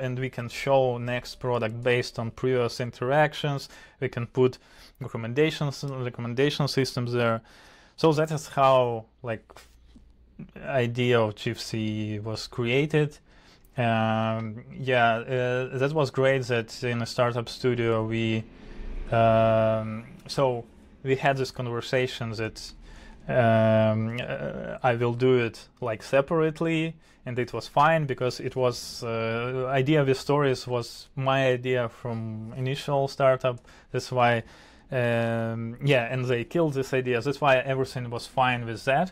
and we can show next product based on previous interactions. We can put recommendation systems there. So that is how like idea of GFC was created. That was great that in a startup studio we so we had this conversation that I will do it like separately, and it was fine because it was idea with stories was my idea from initial startup. That's why and they killed this idea. That's why everything was fine with that.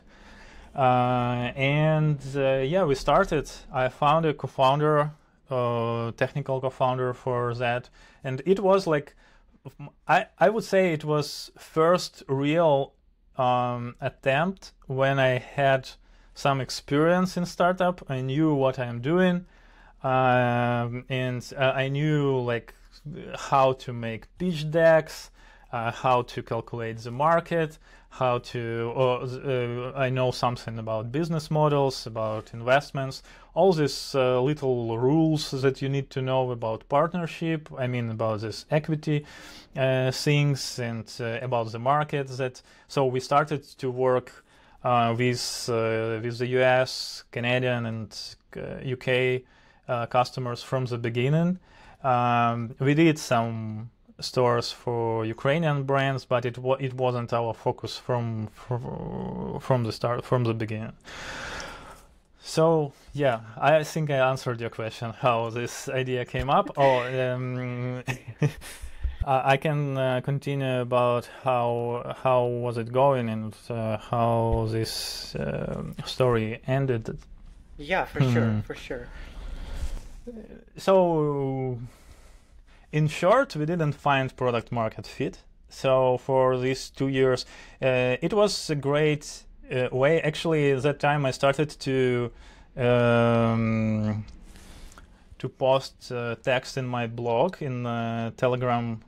We started. I found a co-founder, technical co-founder for that, and it was like I would say it was first real attempt when I had some experience in startup. I knew what I'm doing, and I knew like how to make pitch decks, how to calculate the market, how to I know something about business models, about investments, all these little rules that you need to know about partnership. I mean about this equity things, and about the market. So we started to work with the US, Canadian, and UK customers from the beginning. We did some stores for Ukrainian brands, but it wasn't our focus from the start, from the beginning. So yeah, I think I answered your question how this idea came up. I can continue about how was it going and how this story ended. Yeah, for sure. So in short, we didn't find product market fit. So for these 2 years, it was a great way. Actually, at that time I started to post text in my blog, in Telegram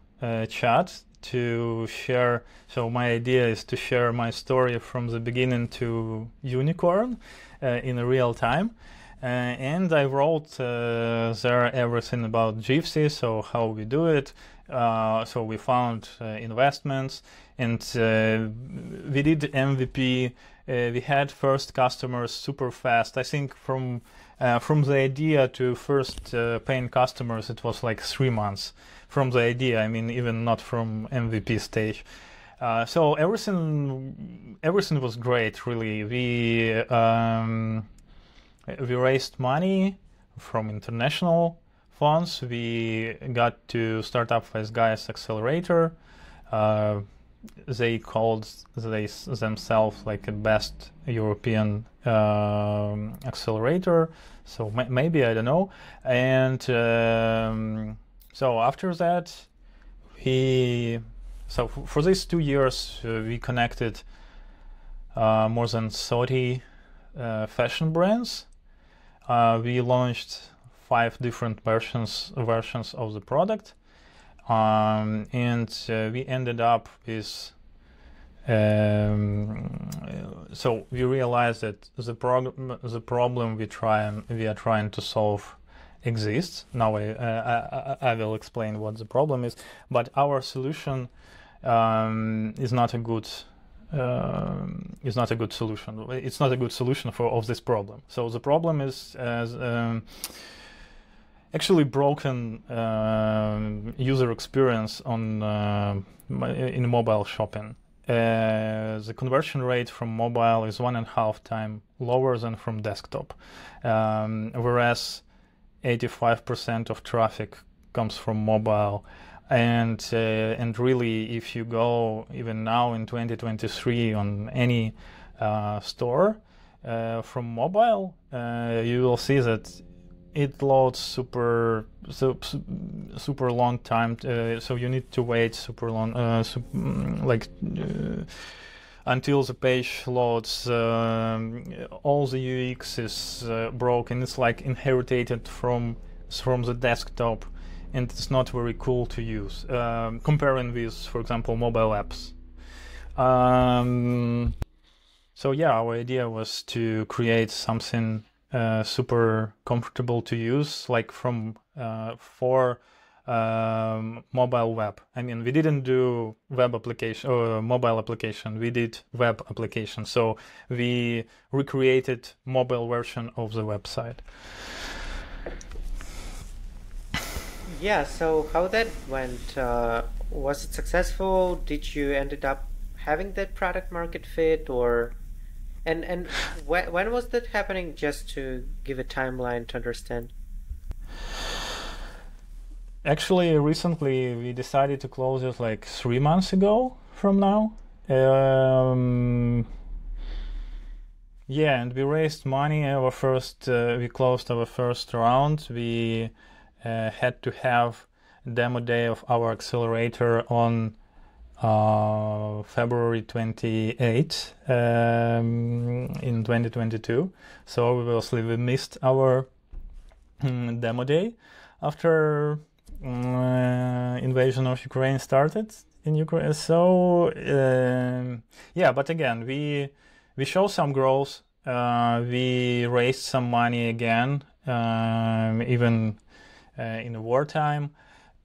chat, to share. So my idea is to share my story from the beginning to unicorn in real time. And I wrote there everything about GFC, so how we do it. So we found investments, and we did MVP. We had first customers super fast. I think from the idea to first paying customers, it was like 3 months from the idea. I mean, even not from MVP stage. So everything was great, really. We raised money from international funds. We got to Startup Fast Guys Accelerator. They called themselves like a best European accelerator. So maybe, I don't know. And so after that, for these 2 years, we connected more than 30 fashion brands. We launched 5 different versions of the product, and we ended up with. So we realized that the problem we are trying to solve exists. Now I will explain what the problem is, but our solution is not a good. Is not a good solution. It's not a good solution of this problem. So the problem is actually broken user experience in mobile shopping. the conversion rate from mobile is 1.5 times lower than from desktop, whereas 85% of traffic comes from mobile. And really, if you go even now in 2023 on any store from mobile, you will see that it loads super long time. So you need to wait super long, until the page loads. All the UX is broken. It's like inherited from the desktop, and it's not very cool to use. Comparing with, for example, mobile apps. So yeah, our idea was to create something super comfortable to use, like for mobile web. I mean, we didn't do web application or mobile application. We did web application. So we recreated mobile version of the website. Yeah, so how that went? Was it successful? Did you ended up having that product market fit, or and when was that happening? Just to give a timeline to understand. Actually, recently we decided to close it like 3 months ago from now. Yeah, and we raised money. We closed our first round. We had to have demo day of our accelerator on February 28 in 2022. So obviously we missed our demo day after invasion of Ukraine started in Ukraine. So yeah, but again, we show some growth. We raised some money again, even in wartime.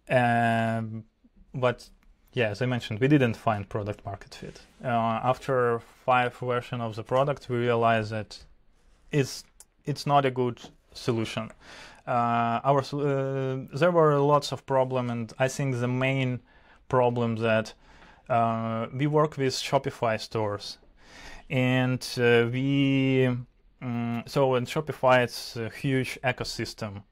But yeah, as I mentioned, we didn't find product market fit. After 5 versions of the product, we realized that it's not a good solution. There were lots of problems, and I think the main problem that we work with Shopify stores, and so in Shopify it's a huge ecosystem.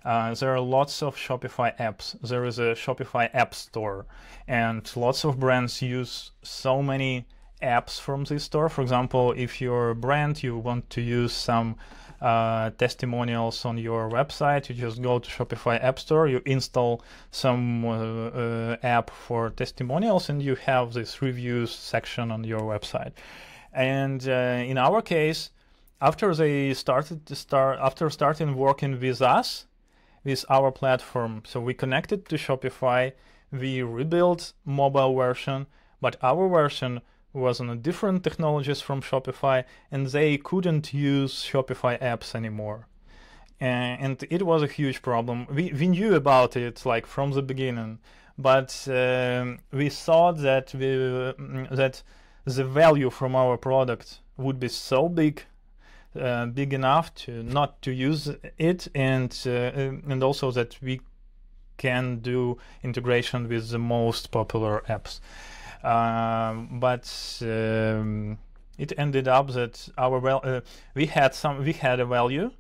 There are lots of Shopify apps. There is a Shopify app store, and lots of brands use so many apps from this store. For example, if you're a brand, you want to use some testimonials on your website, you just go to Shopify App Store, you install some app for testimonials, and you have this reviews section on your website. And in our case, after starting working with us, with our platform, so we connected to Shopify, we rebuilt mobile version, but our version was on a different technologies from Shopify, and they couldn't use Shopify apps anymore. And it was a huge problem. We knew about it like from the beginning, but we thought that that the value from our product would be so big enough to not to use it, and also that we can do integration with the most popular apps. But it ended up that we had a value,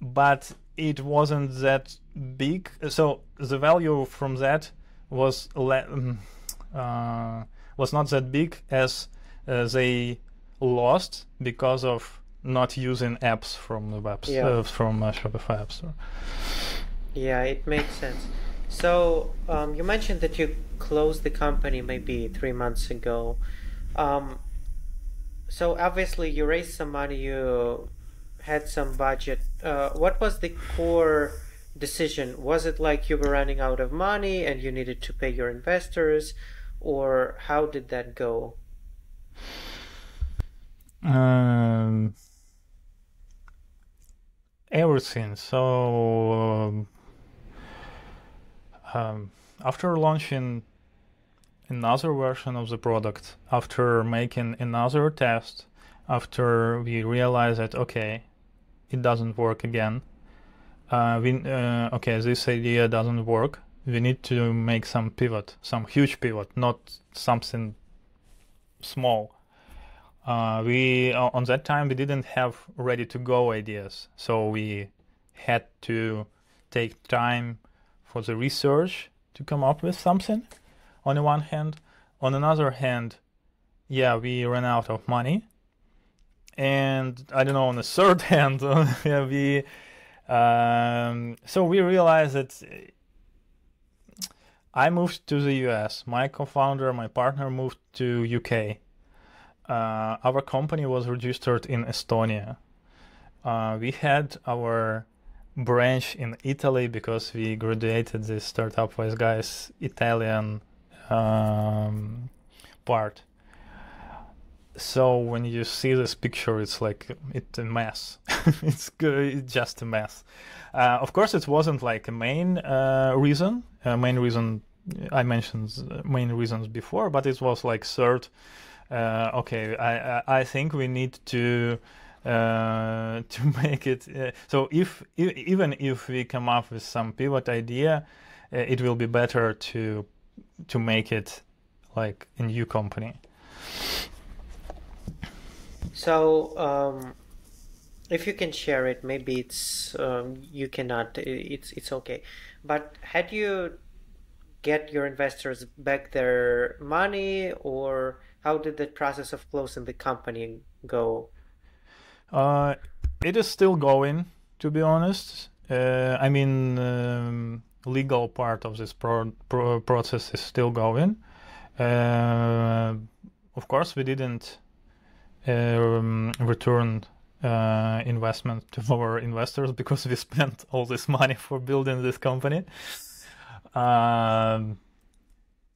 but it wasn't that big. So the value from that was not that big as they lost because of not using apps from the from Shopify App Store. Yeah, it makes sense. So you mentioned that you closed the company maybe 3 months ago. So obviously you raised some money, you had some budget. What was the core decision? Was it like you were running out of money and you needed to pay your investors, or how did that go? Everything. So after launching another version of the product, after making another test, after we realized that okay, it doesn't work again, this idea doesn't work, we need to make some pivot, some huge pivot, not something small. We on that time we didn't have ready to go ideas, so we had to take time for the research to come up with something. On the one hand, on another hand, yeah, we ran out of money, and I don't know. On the third hand, yeah, so we realized that I moved to the US. My co-founder, my partner, moved to UK. Our company was registered in Estonia. We had our branch in Italy because we graduated this Startup Wise Guys Italian part. So when you see this picture, it's like it's a mess. It's good, it's just a mess. Of course, it wasn't like a main reason. Main reason I mentioned main reasons before, but it was like third. Okay, I think we need to make it. So even if we come up with some pivot idea, it will be better to make it like a new company. So, if you can share it, maybe it's you cannot. It's okay. But had you get your investors back their money, or how did the process of closing the company go? It is still going, to be honest. I mean, legal part of this process is still going. Of course, we didn't return investment to our investors because we spent all this money for building this company.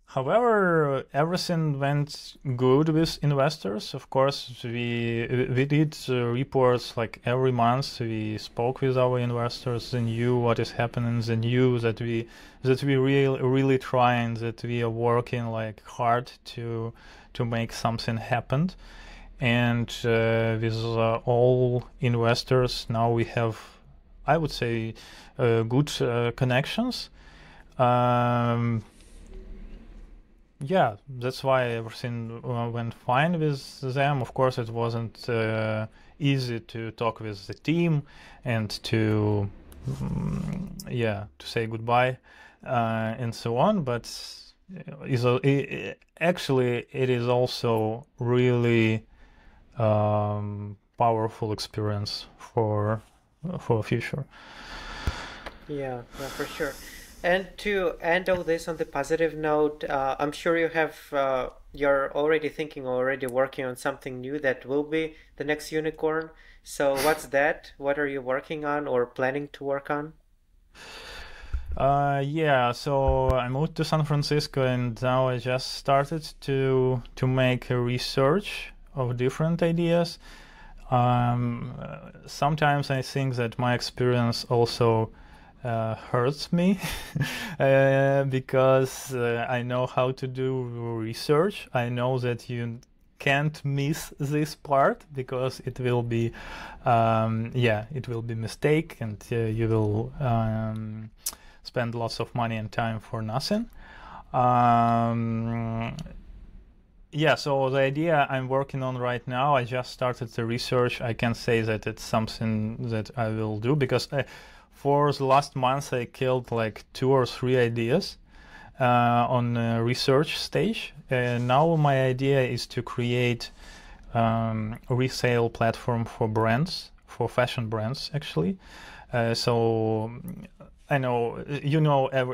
However, everything went good with investors. Of course, we did reports like every month. We spoke with our investors. They knew what is happening. They knew that we really trying, that we are working like hard to make something happen. And with all investors now we have, I would say, good connections. Yeah, that's why everything went fine with them. Of course, it wasn't easy to talk with the team and to say goodbye and so on. But actually, it is also really powerful experience for future. Yeah, for sure. And to end all this on the positive note, I'm sure you're already working on something new that will be the next unicorn. So what's that? What are you working on or planning to work on? Yeah, so I moved to San Francisco and now I just started to make a research of different ideas. Sometimes I think that my experience also hurts me because I know how to do research. I know that you can't miss this part because it will be it will be mistake and you will spend lots of money and time for nothing. Yeah, so the idea I'm working on right now, I just started the research. I can say that it's something that I will do because for the last month I killed like 2 or 3 ideas on research stage. Now my idea is to create a resale platform for brands, for fashion brands actually. So I know,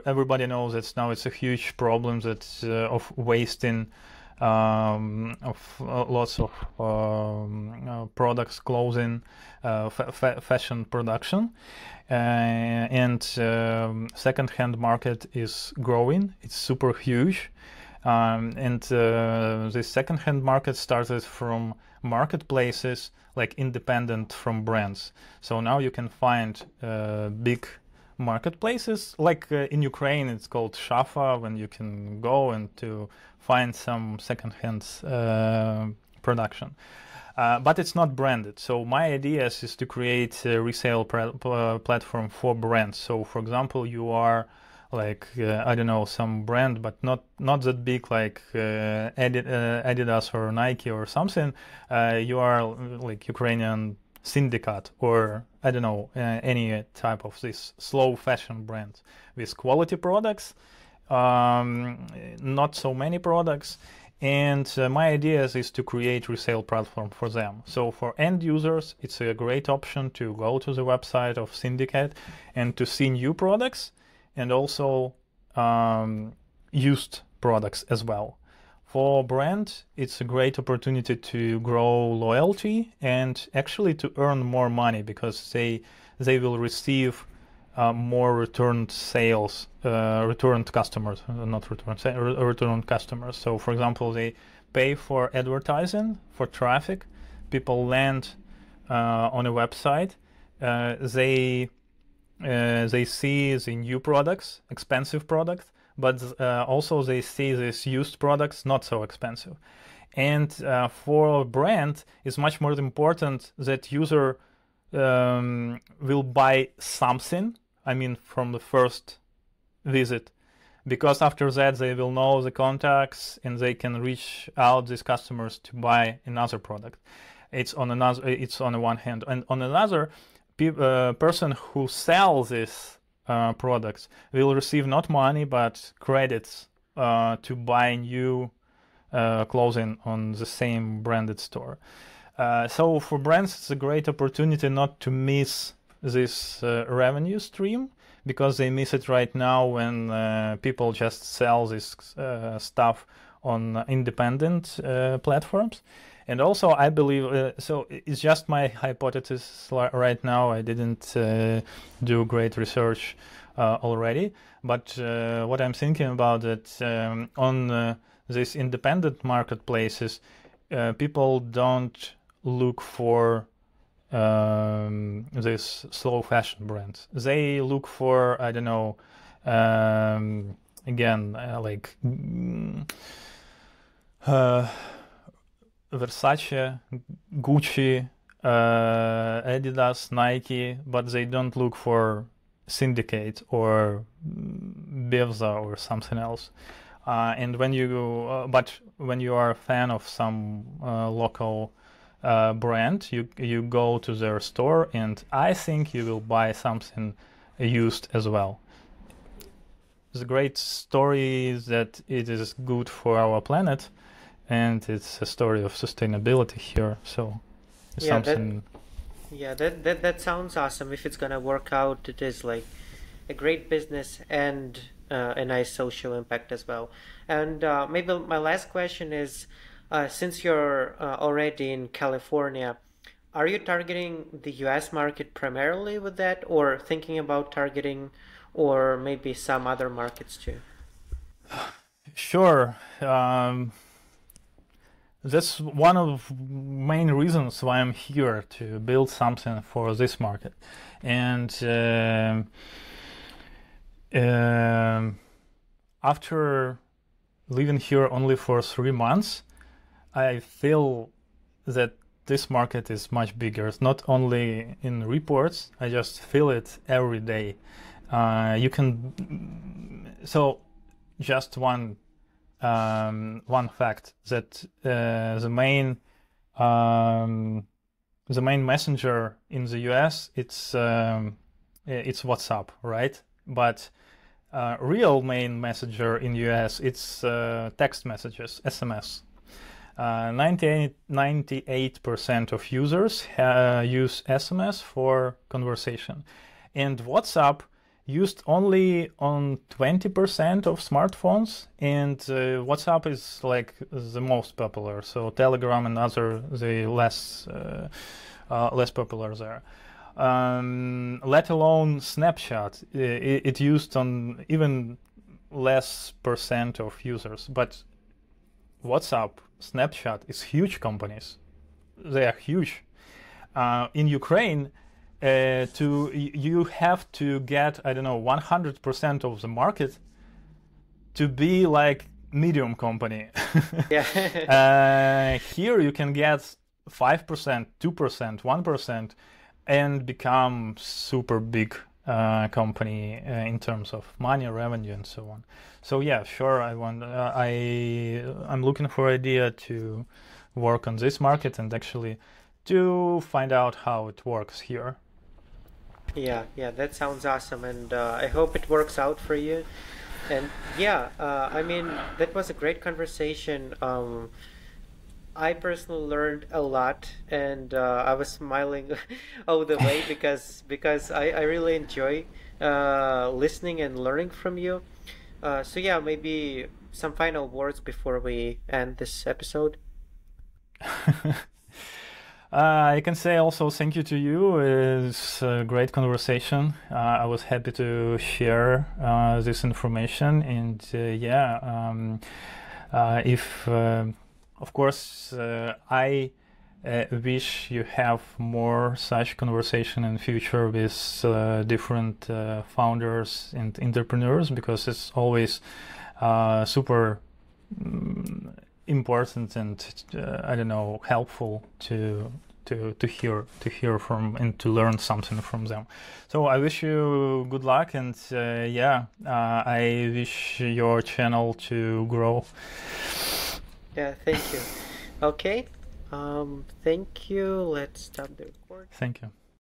everybody knows that now it's a huge problem that of wasting of lots of products, clothing, fashion production, and second-hand market is growing. It's super huge, and the second-hand market started from marketplaces like independent from brands. So now you can find big marketplaces like in Ukraine it's called Shafa, when you can go and to find some second-hand production, but it's not branded. So my idea is to create a resale platform for brands. So for example, you are like I don't know, some brand, but not that big, like Adidas or Nike or something. You are like Ukrainian syndicate, or I don't know, any type of this slow fashion brand with quality products, not so many products. And my idea is to create resale platform for them. So for end users, it's a great option to go to the website of Syndicate and to see new products, and also used products as well. For brand, it's a great opportunity to grow loyalty and actually to earn more money, because they will receive more returned sales, returned customers, not returned customers. So for example, they pay for advertising, for traffic. People land on a website. They see the new products, expensive products, but also they see these used products, not so expensive. And for a brand, it's much more important that user will buy something, I mean, from the first visit, because after that they will know the contacts and they can reach out these customers to buy another product. It's on the one hand, and on another, person who sells these products will receive not money but credits to buy new clothing on the same branded store. So for brands, it's a great opportunity not to miss this revenue stream, because they miss it right now when people just sell this stuff on independent platforms. And also, I believe, so it's just my hypothesis right now. I didn't do great research already, but what I'm thinking about it, on these independent marketplaces, people don't look for this slow fashion brands. They look for, I don't know, again, like Versace, Gucci, Adidas, Nike, but they don't look for Syndicate or Bevza or something else. And when you, but when you are a fan of some local brand, you go to their store, and I think you will buy something used as well. The great story is that it is good for our planet, and it's a story of sustainability here. So it's something. That sounds awesome. If it's gonna work out, it is like a great business and a nice social impact as well. And maybe my last question is, since you're already in California, are you targeting the US market primarily with that, or thinking about targeting, or maybe some other markets too? Sure. That's one of main reasons why I'm here, to build something for this market. And after living here only for 3 months, I feel that this market is much bigger. It's not only in reports, I just feel it every day. You can, so just one fact, that the main messenger in the US, it's WhatsApp, right? But real main messenger in US, it's text messages, SMS. 98% of users use SMS for conversation, and WhatsApp used only on 20% of smartphones, and WhatsApp is like the most popular. So Telegram and other, the less popular there. Let alone Snapchat, it used on even less percent of users. But WhatsApp, Snapchat is huge companies. They are huge. In Ukraine, you have to get, I don't know, 100% of the market to be like medium company. Yeah. Here you can get 5%, 2%, 1%, and become super big company in terms of money, revenue, and so on. So yeah, sure, I'm looking for idea to work on this market and actually to find out how it works here. Yeah, yeah, that sounds awesome, and I hope it works out for you. And yeah, I mean, that was a great conversation. I personally learned a lot, and I was smiling all the way because I really enjoy listening and learning from you. So yeah, maybe some final words before we end this episode. I can say also thank you to you. It's a great conversation. I was happy to share this information, and if of course I wish you have more such conversation in future with different founders and entrepreneurs, because it's always super important and I don't know, helpful to hear from and to learn something from them. So I wish you good luck, and I wish your channel to grow. Yeah, thank you. Okay. Thank you. Let's stop the record. Thank you.